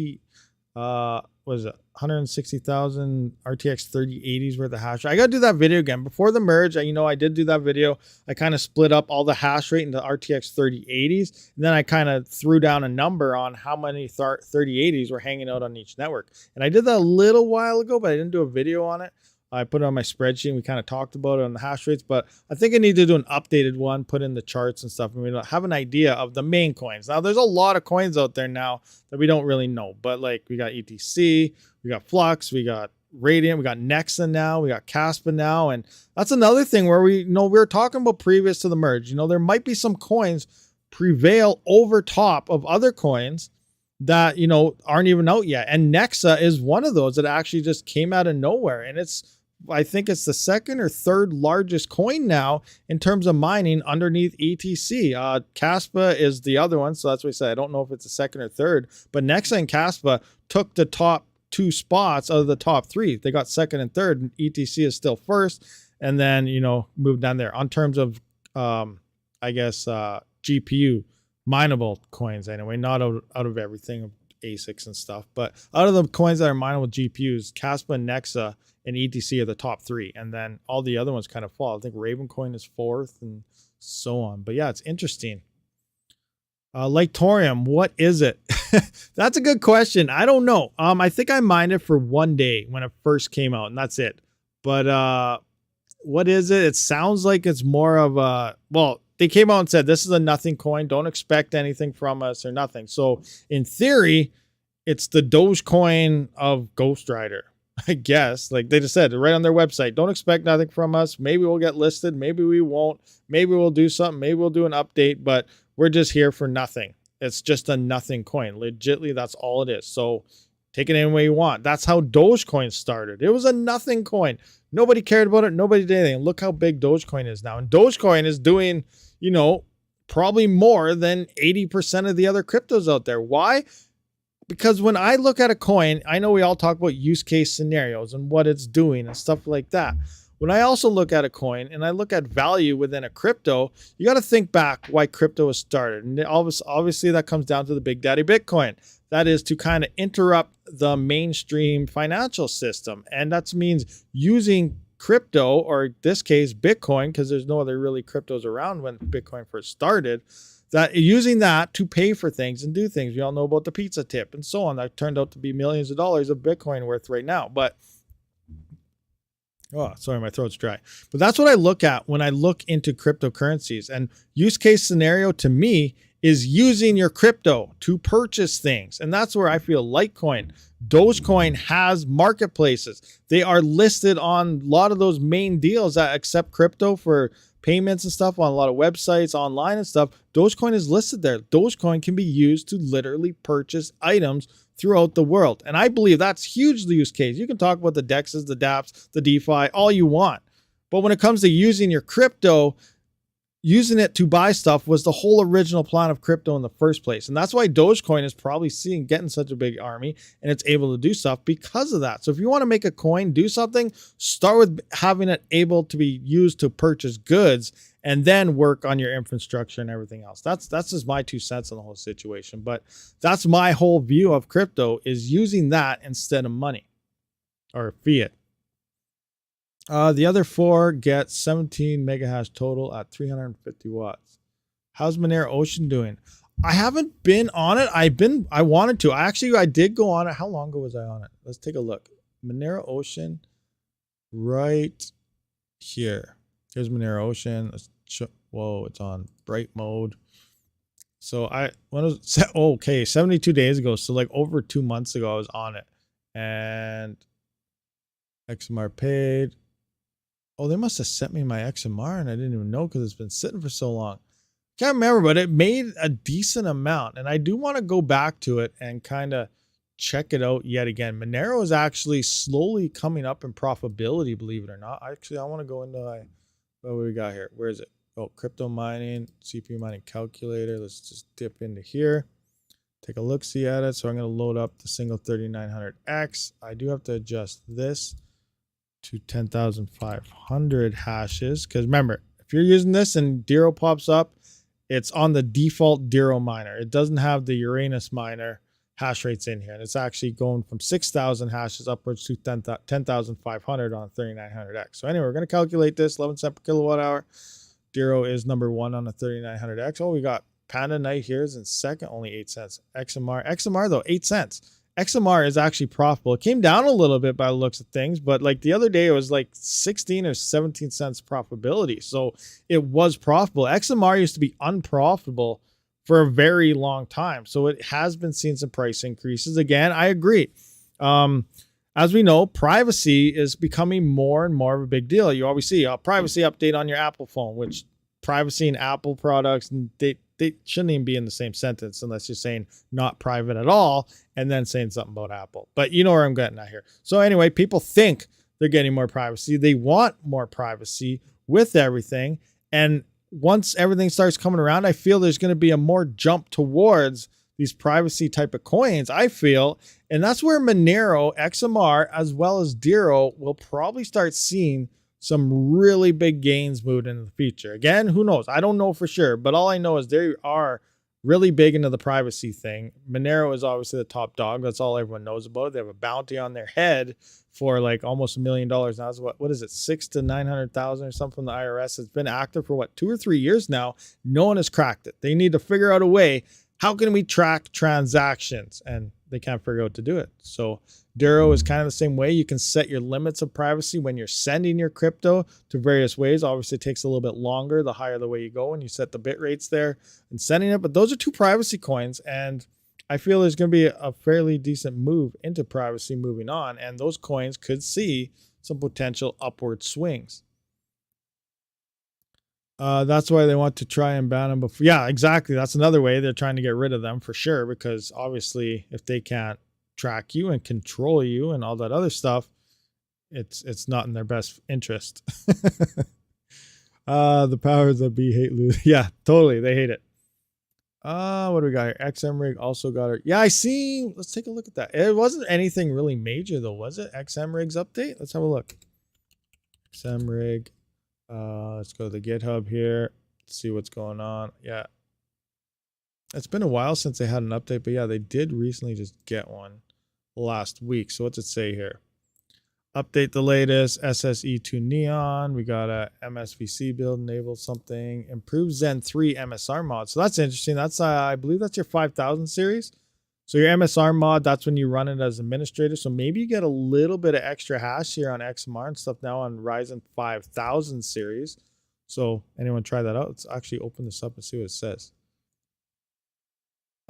What is it? 160,000 RTX 3080s worth of hash rate. I got to do that video again before the merge. I did do that video. I kind of split up all the hash rate into RTX 3080s. And then I kind of threw down a number on how many 3080s were hanging out on each network. And I did that a little while ago, but I didn't do a video on it. I put it on my spreadsheet and we kind of talked about it on the hash rates, but I think I need to do an updated one, put in the charts and stuff, and we have an idea of the main coins. Now, there's a lot of coins out there now that we don't really know, but like we got ETC, we got Flux, we got Radiant, we got Nexa now, we got Caspa now, and that's another thing where we were talking about previous to the merge. There might be some coins prevail over top of other coins that, aren't even out yet. And Nexa is one of those that actually just came out of nowhere. And I think it's the second or third largest coin now in terms of mining underneath ETC. Caspa is the other one. So that's what I said. I don't know if it's the second or third, but Nexa and Caspa took the top 2 spots out of the top 3. They got second and third, and ETC is still first. And then, moved down there on terms of, GPU mineable coins anyway, not out of everything, ASICs and stuff, but out of the coins that are mineable GPUs, Caspa, Nexa, and ETC are the top 3, and then all the other ones kind of fall. I think Ravencoin is 4th and so on. But yeah, it's interesting. Like Torium, what is it? That's a good question. I don't know. I think I mined it for 1 day when it first came out, and that's it. But what is it? It sounds like it's more of a, they came out and said, this is a nothing coin. Don't expect anything from us or nothing. So in theory, it's the Dogecoin of Ghost Rider, I guess. Like they just said right on their website, don't expect nothing from us. Maybe we'll get listed. Maybe we won't. Maybe we'll do something. Maybe we'll do an update, but we're just here for nothing. It's just a nothing coin. Legitly, that's all it is. So take it any way you want. That's how Dogecoin started. It was a nothing coin. Nobody cared about it. Nobody did anything. Look how big Dogecoin is now. And Dogecoin is doing, probably more than 80% of the other cryptos out there. Why? because when I look at a coin, I know we all talk about use case scenarios and what it's doing and stuff like that. When I also look at a coin and I look at value within a crypto, you got to think back why crypto was started. And obviously that comes down to the Big Daddy Bitcoin. That is to kind of interrupt the mainstream financial system. And that means using crypto, or in this case, Bitcoin, because there's no other really cryptos around when Bitcoin first started, that using that to pay for things and do things. We all know about the pizza tip and so on. That turned out to be millions of dollars of Bitcoin worth right now. But oh, sorry, my throat's dry. But that's what I look at when I look into cryptocurrencies. And use case scenario to me is using your crypto to purchase things. And that's where I feel Litecoin, Dogecoin has marketplaces. They are listed on a lot of those main deals that accept crypto for payments and stuff on a lot of websites online and stuff. Dogecoin is listed there. Dogecoin can be used to literally purchase items throughout the world. And I believe that's hugely use case. You can talk about the DEXs, the dApps, the DeFi, all you want. But when it comes to using your crypto, using it to buy stuff was the whole original plan of crypto in the first place. And that's why Dogecoin is probably getting such a big army and it's able to do stuff because of that. So if you want to make a coin do something, start with having it able to be used to purchase goods and then work on your infrastructure and everything else. That's just my 2 cents on the whole situation. But that's my whole view of crypto, is using that instead of money or fiat. The other 4 get 17 mega hash total at 350 watts. How's Monero Ocean doing? I haven't been on it. I wanted to. I did go on it. How long ago was I on it? Let's take a look. Monero Ocean right here. Here's Monero Ocean. Whoa, it's on bright mode. So okay, 72 days ago. So like over 2 months ago, I was on it. And XMR paid. Oh, they must have sent me my XMR and I didn't even know because it's been sitting for so long. Can't remember, but it made a decent amount. And I do want to go back to it and kind of check it out yet again. Monero is actually slowly coming up in profitability, believe it or not. Actually, I want to go into what we got here. Where is it? Oh, crypto mining, CPU mining calculator. Let's just dip into here. Take a look, see at it. So I'm going to load up the single 3900X. I do have to adjust this to 10,500 hashes. Because remember, if you're using this and Dero pops up, it's on the default Dero miner. It doesn't have the Uranus miner hash rates in here. And it's actually going from 6,000 hashes upwards to 10,500 on 3900X. So anyway, we're going to calculate this 11 cents per kilowatt hour. Dero is number 1 on the 3900X. Oh, we got Panda Knight here is in second, only 8 cents. XMR though, 8 cents. XMR is actually profitable. It came down a little bit by the looks of things, but like the other day it was like 16 or 17 cents profitability. So it was profitable. XMR used to be unprofitable for a very long time. So it has been seeing some price increases. Again, I agree. As we know, privacy is becoming more and more of a big deal. You always see a privacy update on your Apple phone, which privacy and Apple products, they shouldn't even be in the same sentence unless you're saying not private at all and then saying something about Apple. But you know where I'm getting at here. So anyway, people think they're getting more privacy. They want more privacy with everything. And once everything starts coming around, I feel there's going to be a more jump towards these privacy type of coins, I feel. And that's where Monero, XMR, as well as Dero will probably start seeing some really big gains moved into the future. Again, who knows? I don't know for sure, but all I know is they are really big into the privacy thing. Monero is obviously the top dog. That's all everyone knows about it. They have a bounty on their head for like almost $1 million now. It's what is it? 600,000 to 900,000 or something from the IRS. It's been active for 2 or 3 years now. No one has cracked it. They need to figure out a way. How can we track transactions? And they can't figure out to do it. So Dero is kind of the same way. You can set your limits of privacy when you're sending your crypto to various ways. Obviously, it takes a little bit longer the higher the way you go, and you set the bit rates there and sending it. But those are 2 privacy coins, and I feel there's going to be a fairly decent move into privacy moving on, and those coins could see some potential upward swings. That's why they want to try and ban them before. Yeah, exactly. That's another way they're trying to get rid of them for sure, because obviously if they can't track you and control you and all that other stuff, it's not in their best interest. The powers that be hate lose. Yeah, totally. They hate it. What do we got here? XM rig also got her. Yeah, I see. Let's take a look at that. It wasn't anything really major though, was it? XM rigs update. Let's have a look. XM rig. Let's go to the GitHub here. See what's going on. Yeah. It's been a while since they had an update, but yeah, they did recently just get one last week. So what's it say here? Update the latest SSE2 Neon. We got a MSVC build, enable something, improve Zen 3 MSR mod. So that's interesting. That's I believe that's your 5000 series. So your MSR mod, that's when you run it as administrator. So maybe you get a little bit of extra hash here on XMR and stuff now on Ryzen 5000 series. So anyone try that out? Let's actually open this up and see what it says.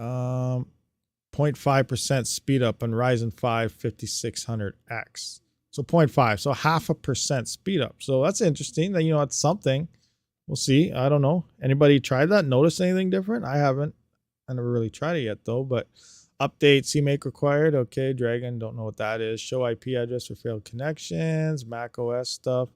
0.5% speed up on Ryzen 5 5600X. So 0.5, so 0.5% speed up. So that's interesting. That, you know, it's something. We'll see. I don't know. Anybody tried that? Notice anything different? I haven't. I never really tried it yet though. But update CMake required. Okay, Dragon. Don't know what that is. Show IP address for failed connections. Mac OS stuff.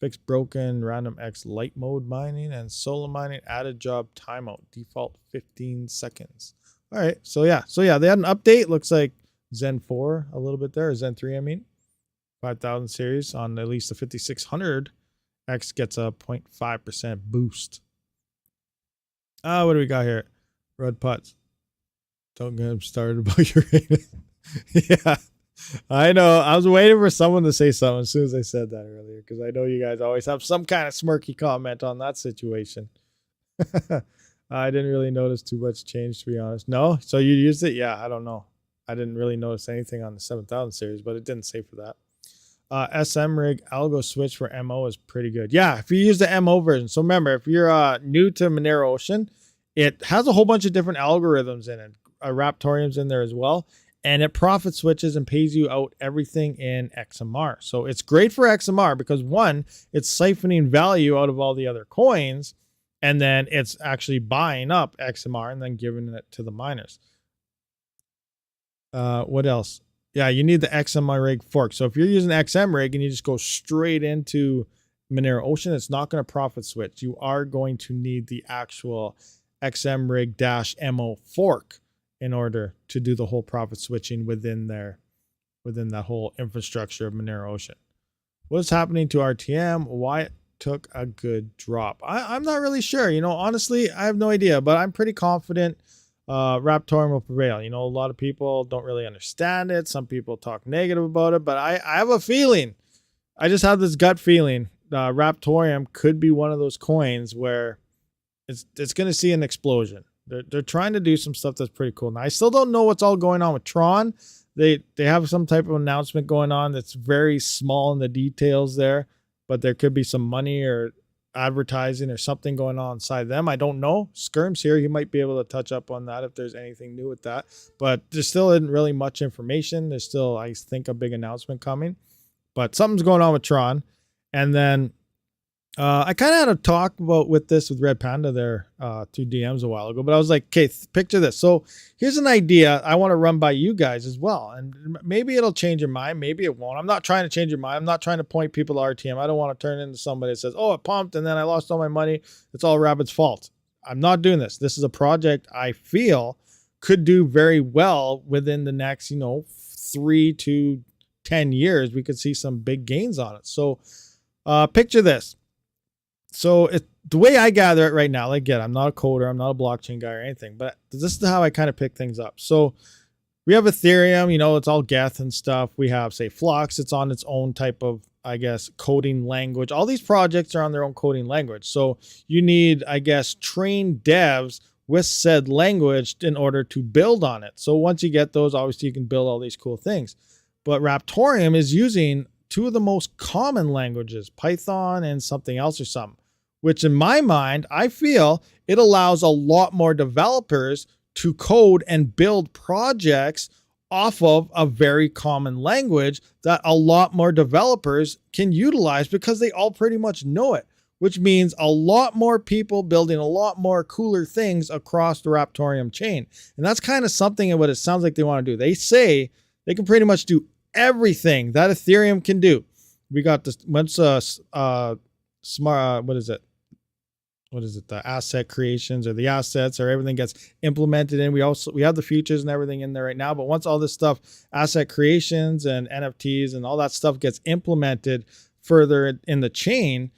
Fix broken random X light mode mining and solo mining. Added job timeout. Default 15 seconds. All right. So yeah. They had an update. Looks like Zen 4 a little bit there. Or Zen 3, I mean. 5000 series on at least the 5600 X gets a 0.5% boost. What do we got here? Red Putts. Don't get him started about your rating. Yeah, I know. I was waiting for someone to say something as soon as I said that earlier, because I know you guys always have some kind of smirky comment on that situation. I didn't really notice too much change, to be honest. No? So you used it? Yeah, I don't know. I didn't really notice anything on the 7000 series, but it didn't say for that. SM rig algo switch for MO is pretty good. Yeah, if you use the MO version. So remember, if you're new to Monero Ocean, it has a whole bunch of different algorithms in it. Raptorium's in there as well. And it profit switches and pays you out everything in XMR. So it's great for XMR because one, it's siphoning value out of all the other coins. And then it's actually buying up XMR and then giving it to the miners. What else? Yeah, you need the XM rig fork. So if you're using XM rig and you just go straight into Monero Ocean, it's not going to profit switch. You are going to need the actual XM rig -MO fork in order to do the whole profit switching within that whole infrastructure of Monero Ocean. What's happening to RTM? Why it took a good drop? I'm not really sure. You know, honestly, I have no idea, but I'm pretty confident Raptorium will prevail. You know, a lot of people don't really understand it. Some people talk negative about it, but I have a feeling. I just have this gut feeling. Raptorium could be one of those coins where it's going to see an explosion. They're trying to do some stuff that's pretty cool. Now, I still don't know what's all going on with Tron. They have some type of announcement going on that's very small in the details there, but there could be some money or advertising or something going on inside them. I don't know. Skirm's here. He might be able to touch up on that if there's anything new with that. But there still isn't really much information. There's still, I think, a big announcement coming. But something's going on with Tron. And then I kind of had a talk with Red Panda there through DMs a while ago. But I was like, okay, picture this. So here's an idea I want to run by you guys as well. And maybe it'll change your mind. Maybe it won't. I'm not trying to change your mind. I'm not trying to point people to RTM. I don't want to turn into somebody that says, oh, it pumped and then I lost all my money. It's all Rabid's fault. I'm not doing this. This is a project I feel could do very well within the next, 3 to 10 years. We could see some big gains on it. So picture this. So the way I gather it right now, like, again, I'm not a coder, I'm not a blockchain guy or anything, but this is how I kind of pick things up. So we have Ethereum, it's all Geth and stuff. We have, say, Flux. It's on its own type of, I guess, coding language. All these projects are on their own coding language. So you need, I guess, trained devs with said language in order to build on it. So once you get those, obviously you can build all these cool things. But Raptorium is using two of the most common languages, Python and something else or something, which in my mind, I feel it allows a lot more developers to code and build projects off of a very common language that a lot more developers can utilize because they all pretty much know it, which means a lot more people building a lot more cooler things across the Raptorium chain. And that's kind of something of what it sounds like they want to do. They say they can pretty much do everything that Ethereum can do. We got this once smart, what is it? what is it, the asset creations or the assets, or everything gets implemented in. We have the features and everything in there right now, but once all this stuff, asset creations and NFTs and all that stuff gets implemented further in the chain,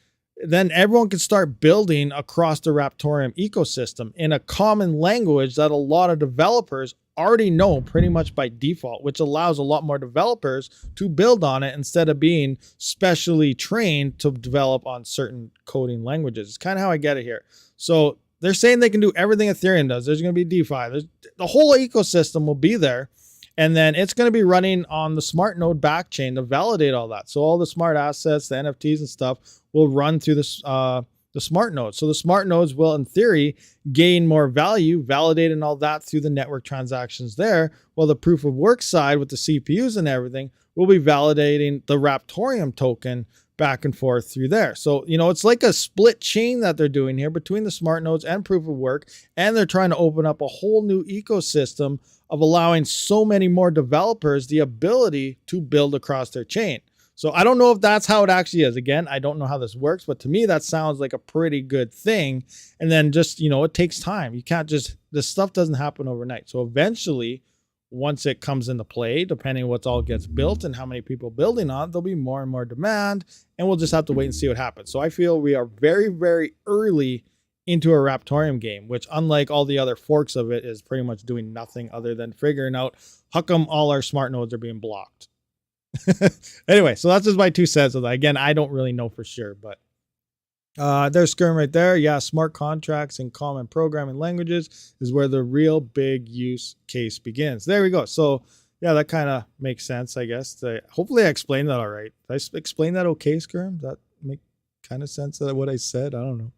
then everyone can start building across the Raptorium ecosystem in a common language that a lot of developers already know pretty much by default, which allows a lot more developers to build on it instead of being specially trained to develop on certain coding languages. It's kind of how I get it here. So they're saying they can do everything Ethereum does. There's going to be DeFi. The whole ecosystem will be there. And then it's going to be running on the smart node backchain to validate all that. So all the smart assets, the NFTs and stuff will run through this, the smart nodes. So the smart nodes will, in theory, gain more value, validating all that through the network transactions there, while the proof of work side with the CPUs and everything will be validating the Raptorium token back and forth through there. So, it's like a split chain that they're doing here between the smart nodes and proof of work, and they're trying to open up a whole new ecosystem of allowing so many more developers the ability to build across their chain. So I don't know if that's how it actually is. Again, I don't know how this works, but to me, that sounds like a pretty good thing. And then just, it takes time. You can't just, this stuff doesn't happen overnight. So eventually, once it comes into play, depending on what all gets built and how many people building on, there'll be more and more demand, and we'll just have to wait and see what happens. So I feel we are very, very early into a Raptorium game, which, unlike all the other forks of it, is pretty much doing nothing other than figuring out how come all our smart nodes are being blocked. Anyway, so that's just my 2 cents of that. Again, I don't really know for sure, but there's Skirm right there. Yeah, smart contracts and common programming languages is where the real big use case begins. There we go. So yeah, that kind of makes sense, I guess. Hopefully I explained that all right. Did I explain that okay, Skirm? That make kind of sense of what I said? I don't know.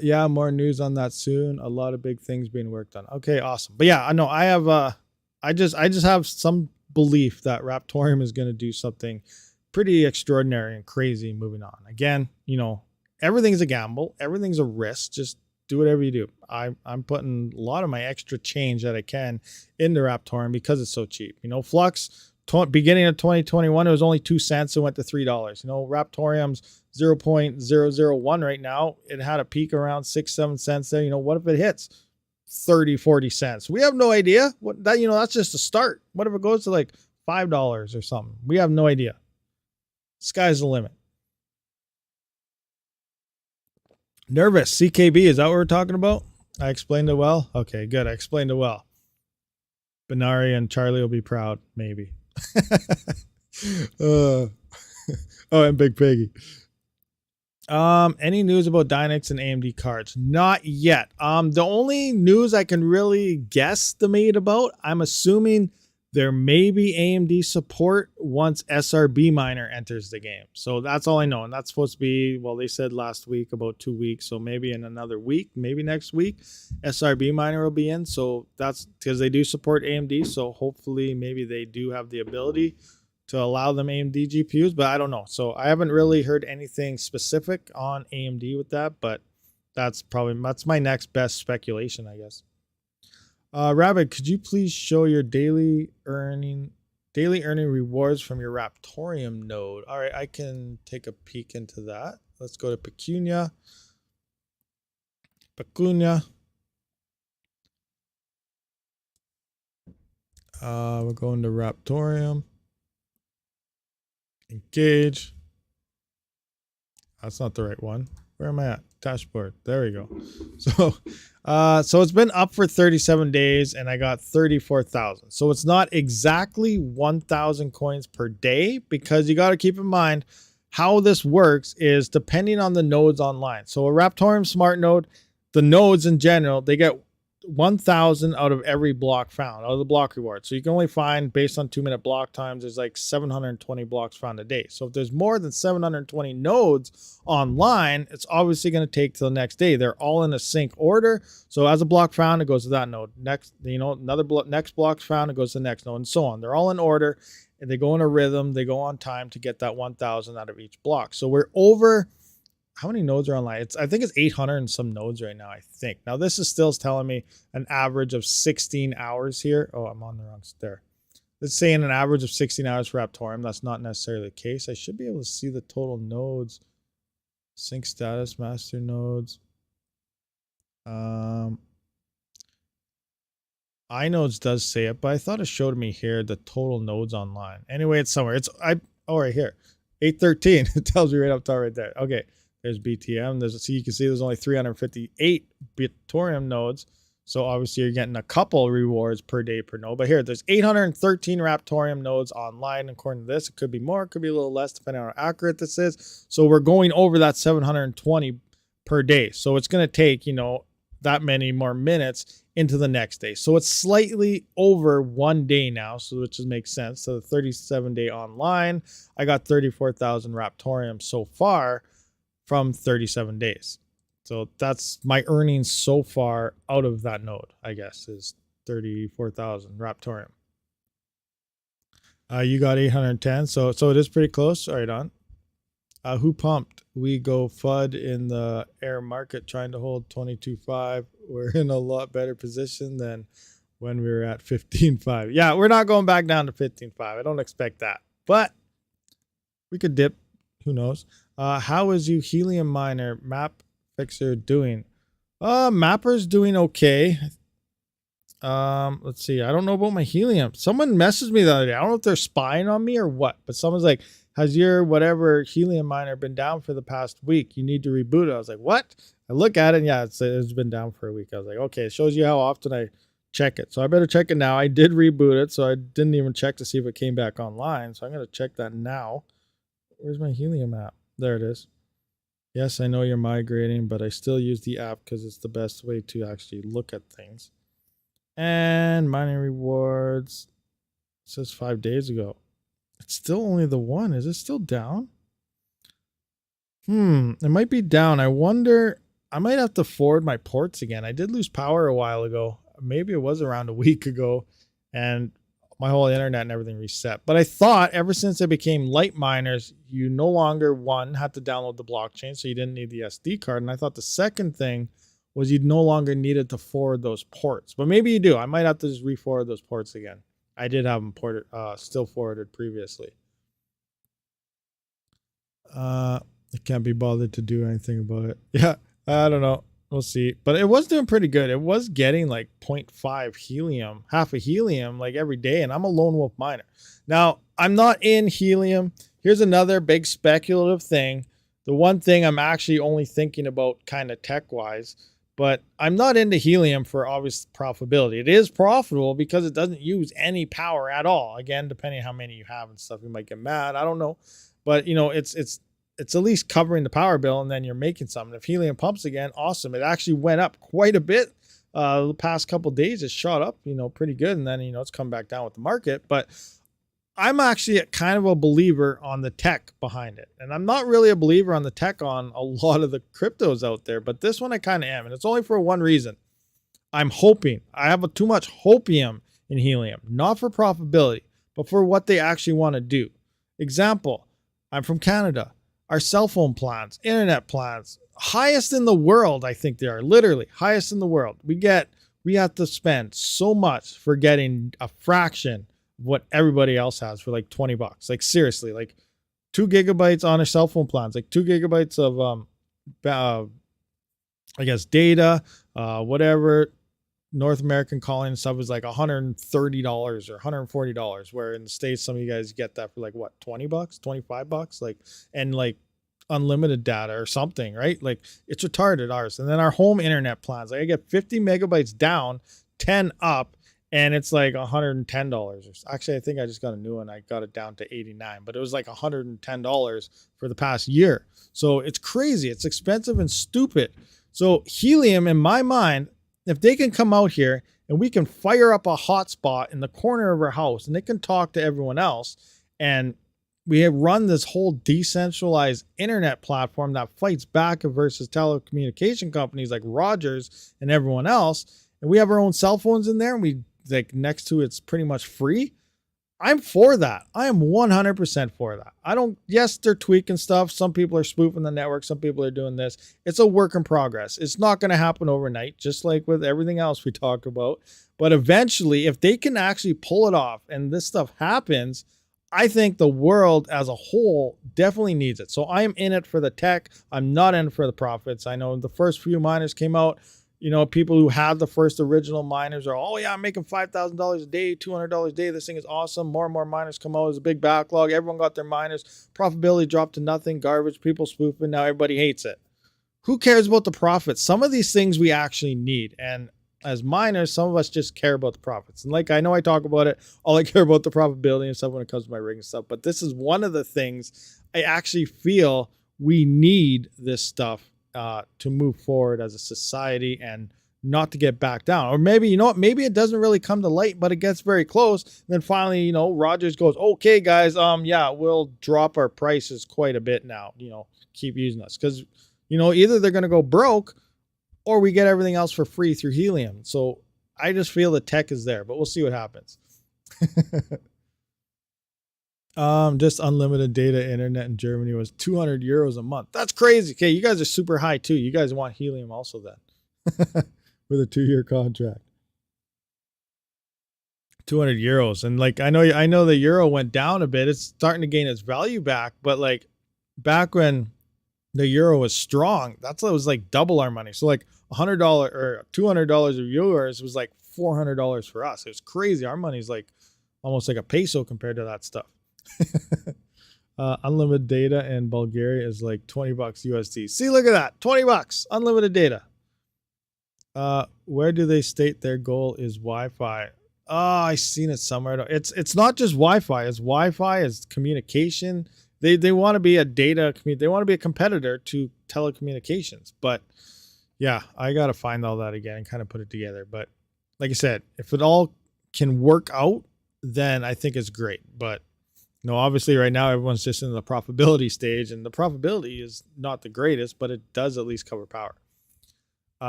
Yeah, more news on that soon. A lot of big things being worked on. Okay, awesome. But yeah, I know I have I just have some belief that Raptorium is going to do something pretty extraordinary and crazy moving on. Again, everything's a gamble, everything's a risk. Just do whatever you do. I'm putting a lot of my extra change that I can into Raptorium because it's so cheap. Flux beginning of 2021, it was only 2 cents and went to $3. Raptorium's 0.001 right now. It had a peak around 6-7 cents there. What if it hits 30-40 cents? We have no idea. What that that's just a start. What if it goes to like $5 or something? We have no idea. Sky's the limit. Nervous. CKB, is that what we're talking about? I explained it well. Okay, good. I explained it well. Benari and Charlie will be proud, maybe. Oh, and Big Piggy. Any news about Dynex and AMD cards? Not yet. The only news I can really guesstimate about, I'm assuming there may be AMD support once SRBMiner enters the game. So that's all I know. And that's supposed to be, well, they said last week, about 2 weeks. So maybe in another week, maybe next week, SRBMiner will be in. So that's because they do support AMD. So hopefully maybe they do have the ability to allow them AMD GPUs, but I don't know. So I haven't really heard anything specific on AMD with that, but that's my next best speculation, I guess. Rabid, could you please show your daily earning rewards from your Raptorium node? All right, I can take a peek into that. Let's go to Pecunia. We're going to Raptorium. Engage. That's not the right one. Where am I at? Dashboard. There we go. So it's been up for 37 days and I got 34,000. So it's not exactly 1,000 coins per day, because you got to keep in mind how this works is depending on the nodes online. So a Raptorium smart node, the nodes in general, they get 1,000 out of every block found, out of the block reward. So you can only find, based on 2-minute block times, there's like 720 blocks found a day. So if there's more than 720 nodes online, it's obviously going to take till the next day. They're all in a sync order. So as a block found, it goes to that node. Next, next block found, it goes to the next node, and so on. They're all in order, and they go in a rhythm. They go on time to get that 1,000 out of each block. So we're over. How many nodes are online? I think it's 800 and some nodes right now, I think. Now, this is still telling me an average of 16 hours here. Oh, I'm on the wrong there. It's saying an average of 16 hours for Raptorium. That's not necessarily the case. I should be able to see the total nodes Sync status, master nodes. iNodes does say it, but I thought it showed me here the total nodes online. Anyway, it's somewhere. Right here. 813. It tells me right up top right there. Okay. There's BTM. You can see there's only 358 Bitorium nodes. So obviously you're getting a couple rewards per day per node. But here, there's 813 Raptorium nodes online. According to this, it could be more, it could be a little less, depending on how accurate this is. So we're going over that 720 per day. So it's going to take, that many more minutes into the next day. So it's slightly over 1 day now, so which makes sense. So the 37-day online, I got 34,000 Raptorium so far from 37 days. So that's my earnings so far out of that node, I guess, is 34,000 Raptorium. You got 810, so it is pretty close. All right, on. Who pumped? We go FUD in the air market trying to hold 22.5. We're in a lot better position than when we were at 15.5. Yeah, we're not going back down to 15.5. I don't expect that, but we could dip. Who knows? How is you helium miner map fixer doing? Mapper's doing okay. Let's see. I don't know about my helium. Someone messaged me the other day. I don't know if they're spying on me or what, but someone's like, has your whatever helium miner been down for the past week? You need to reboot it. I was like, what? I look at it and yeah, it's been down for a week. I was like, okay, it shows you how often I check it. So I better check it now. I did reboot it, so I didn't even check to see if it came back online. So I'm going to check that now. Where's my helium app? There it is. Yes, I know you're migrating, but I still use the app because it's the best way to actually look at things. And mining rewards. It says 5 days ago. It's still only the one. Is it still down? It might be down. I wonder, I might have to forward my ports again. I did lose power a while ago. Maybe it was around a week ago, and my whole internet and everything reset. But I thought ever since it became light miners, you no longer, had to download the blockchain, so you didn't need the SD card. And I thought the second thing was you no longer needed to forward those ports. But maybe you do. I might have to just re-forward those ports again. I did have them still forwarded previously. I can't be bothered to do anything about it. Yeah, I don't know. We'll see. But it was doing pretty good. It was getting like 0.5 helium, half a helium like every day. And I'm a lone wolf miner. Now, I'm not in helium. Here's another big speculative thing. The one thing I'm actually only thinking about kind of tech-wise, but I'm not into helium for obvious profitability. It is profitable because it doesn't use any power at all. Again, depending on how many you have and stuff, you might get mad. I don't know. But, it's at least covering the power bill, and then you're making something. If helium pumps again, awesome. It actually went up quite a bit the past couple of days. It shot up, pretty good. And then, it's come back down with the market. But I'm actually kind of a believer on the tech behind it. And I'm not really a believer on the tech on a lot of the cryptos out there, but this one I kind of am. And it's only for one reason. I'm hoping. I have too much hopium in helium, not for profitability, but for what they actually want to do. Example, I'm from Canada. Our cell phone plans, internet plans, highest in the world, I think they are. Literally, highest in the world. We have to spend so much for getting a fraction what everybody else has for like $20. Like seriously, like 2 gigabytes on a cell phone plans, like 2 gigabytes of I guess data, whatever North American calling and stuff is like $130 or $140, where in the States some of you guys get that for like what, $20, $25, like, and like unlimited data or something, right? Like it's retarded, ours. And then our home internet plans, like I get 50 megabytes down, 10 up, and it's like $110. Actually, I think I just got a new one. I got it down to 89, but it was like $110 for the past year. So it's crazy. It's expensive and stupid. So helium, in my mind, if they can come out here and we can fire up a hotspot in the corner of our house and they can talk to everyone else, and we have run this whole decentralized internet platform that fights back versus telecommunication companies like Rogers and everyone else, and we have our own cell phones in there, and we like next to it's pretty much free. I'm for that. I am 100% for that. Yes, they're tweaking stuff. Some people are spoofing the network. Some people are doing this. It's a work in progress. It's not going to happen overnight, just like with everything else we talk about. But eventually, if they can actually pull it off and this stuff happens, I think the world as a whole definitely needs it. So I am in it for the tech. I'm not in it for the profits. I know the first few miners came out, you know, people who had the first original miners are, oh yeah, I'm making $5,000 a day, $200 a day. This thing is awesome. More and more miners come out. There's a big backlog. Everyone got their miners. Profitability dropped to nothing. Garbage. People spoofing. Now everybody hates it. Who cares about the profits? Some of these things we actually need. And as miners, some of us just care about the profits. And like, I know I talk about it, all I care about the profitability and stuff when it comes to my rig and stuff, but this is one of the things I actually feel we need this stuff to move forward as a society and not to get back down. Or maybe, you know what, maybe it doesn't really come to light, but it gets very close. And then finally, you know, Rogers goes, okay, guys, yeah, we'll drop our prices quite a bit now, you know, keep using us. Because, you know, either they're going to go broke or we get everything else for free through helium. So I just feel the tech is there, but we'll see what happens. Just unlimited data internet in Germany was 200 euros a month. That's crazy. Okay, you guys are super high too. You guys want helium also then with a 2-year contract. 200 euros. And like, I know the euro went down a bit. It's starting to gain its value back, but like back when the euro was strong, that's what was like double our money. So like $100 or $200 of euros was like $400 for us. It was crazy. Our money's like almost like a peso compared to that stuff. Unlimited data in Bulgaria is like $20 USD. See, look at that, $20 unlimited data. Where do they state their goal is Wi-Fi? Oh, I seen it somewhere. It's not just Wi-Fi. It's Wi-Fi. It's communication. They want to be a data. They want to be a competitor to telecommunications. But yeah, I got to find all that again and kind of put it together. But like I said, if it all can work out, then I think it's great. But you know, obviously right now everyone's just in the profitability stage, and the profitability is not the greatest, but it does at least cover power.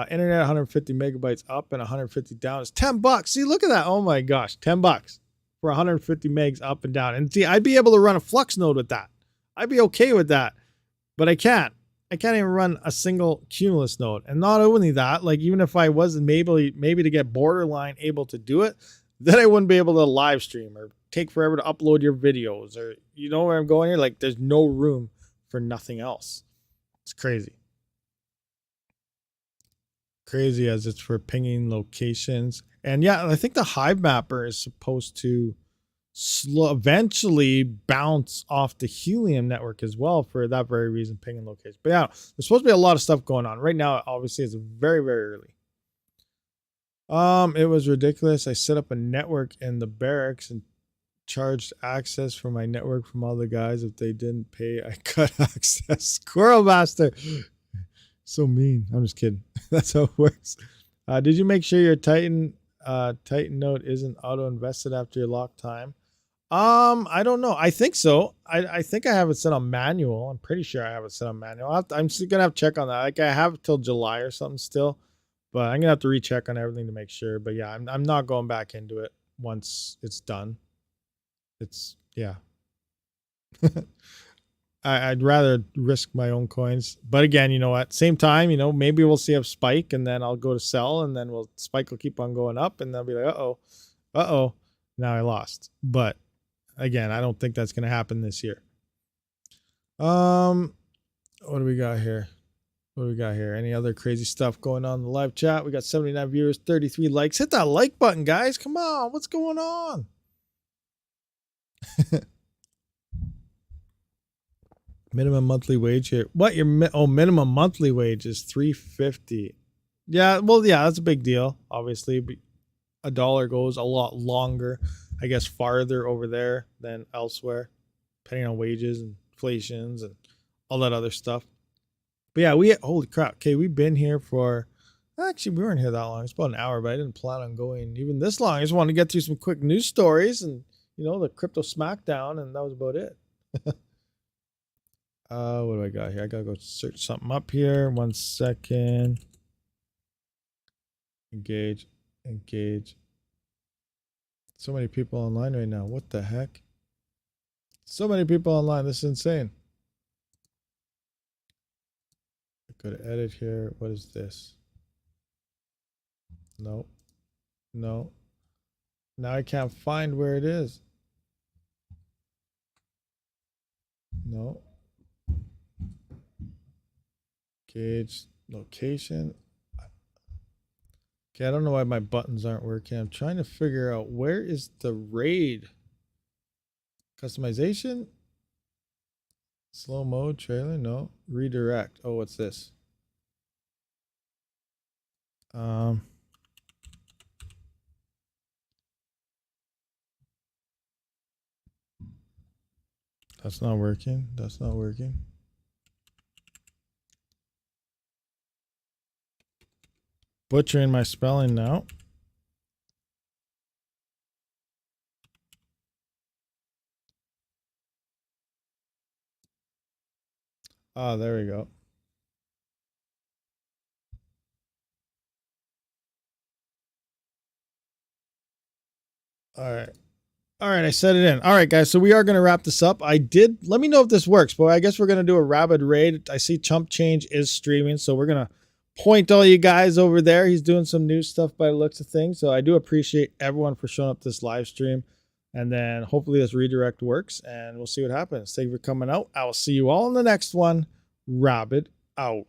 Internet 150 megabytes up and 150 down is $10. See, look at that. Oh my gosh, $10 for 150 megs up and down. And see, I'd be able to run a Flux node with that. I'd be okay with that, but I can't. I can't even run a single Cumulus node. And not only that, like even if I wasn't maybe to get borderline able to do it, then I wouldn't be able to live stream or take forever to upload your videos, or you know where I'm going here? Like there's no room for nothing else. It's crazy. Crazy as it's for pinging locations. And yeah, I think the Hive mapper is supposed to eventually bounce off the helium network as well for that very reason, pinging locations. But yeah, there's supposed to be a lot of stuff going on right now. Obviously, it's very, very early. It was ridiculous. I set up a network in the barracks and charged access for my network from all the guys. If they didn't pay, I cut access. Squirrel master. So mean. I'm just kidding. That's how it works. Did you make sure your Titan node isn't auto invested after your lock time? I don't know. I think so. I think I have it set on manual. I'm pretty sure I have it set on manual. I'm just gonna have to check on that. Like I have till July or something still, but I'm gonna have to recheck on everything to make sure. But yeah, I'm not going back into it once it's done. It's yeah. I'd rather risk my own coins. But again, you know what? Same time, you know, maybe we'll see a spike and then I'll go to sell and then spike will keep on going up and they'll be like, uh-oh, now I lost. But again, I don't think that's going to happen this year. What do we got here? What do we got here? Any other crazy stuff going on in the live chat? We got 79 viewers, 33 likes. Hit that like button, guys. Come on. What's going on? Minimum monthly wage here. What your minimum monthly wage is $3.50. Yeah, well, yeah, that's a big deal. Obviously, $1 goes a lot longer, I guess, farther over there than elsewhere, depending on wages and inflations and all that other stuff. But yeah, holy crap. Okay, we've been here for actually we weren't here that long. It's about an hour, but I didn't plan on going even this long. I just wanted to get through some quick news stories and you know the crypto SmackDown, and that was about it. What do I got here? I gotta go search something up here. 1 second. Engage. So many people online right now. What the heck? So many people online. This is insane. Go to edit here. What is this? No. Now I can't find where it is. No. Gauge location. Okay, I don't know why my buttons aren't working. I'm trying to figure out where is the RAID. Customization. Slow mode trailer. No. Redirect. Oh, what's this? That's not working. That's not working. Butchering my spelling now. Ah, there we go. All right. All right, I set it in. All right, guys, so we are going to wrap this up. Let me know if this works, but I guess we're going to do a Rabid raid. I see Chump Change is streaming, so we're going to point all you guys over there. He's doing some new stuff by the looks of things, so I do appreciate everyone for showing up this live stream, and then hopefully this redirect works, and we'll see what happens. Thank you for coming out. I will see you all in the next one. Rabid out.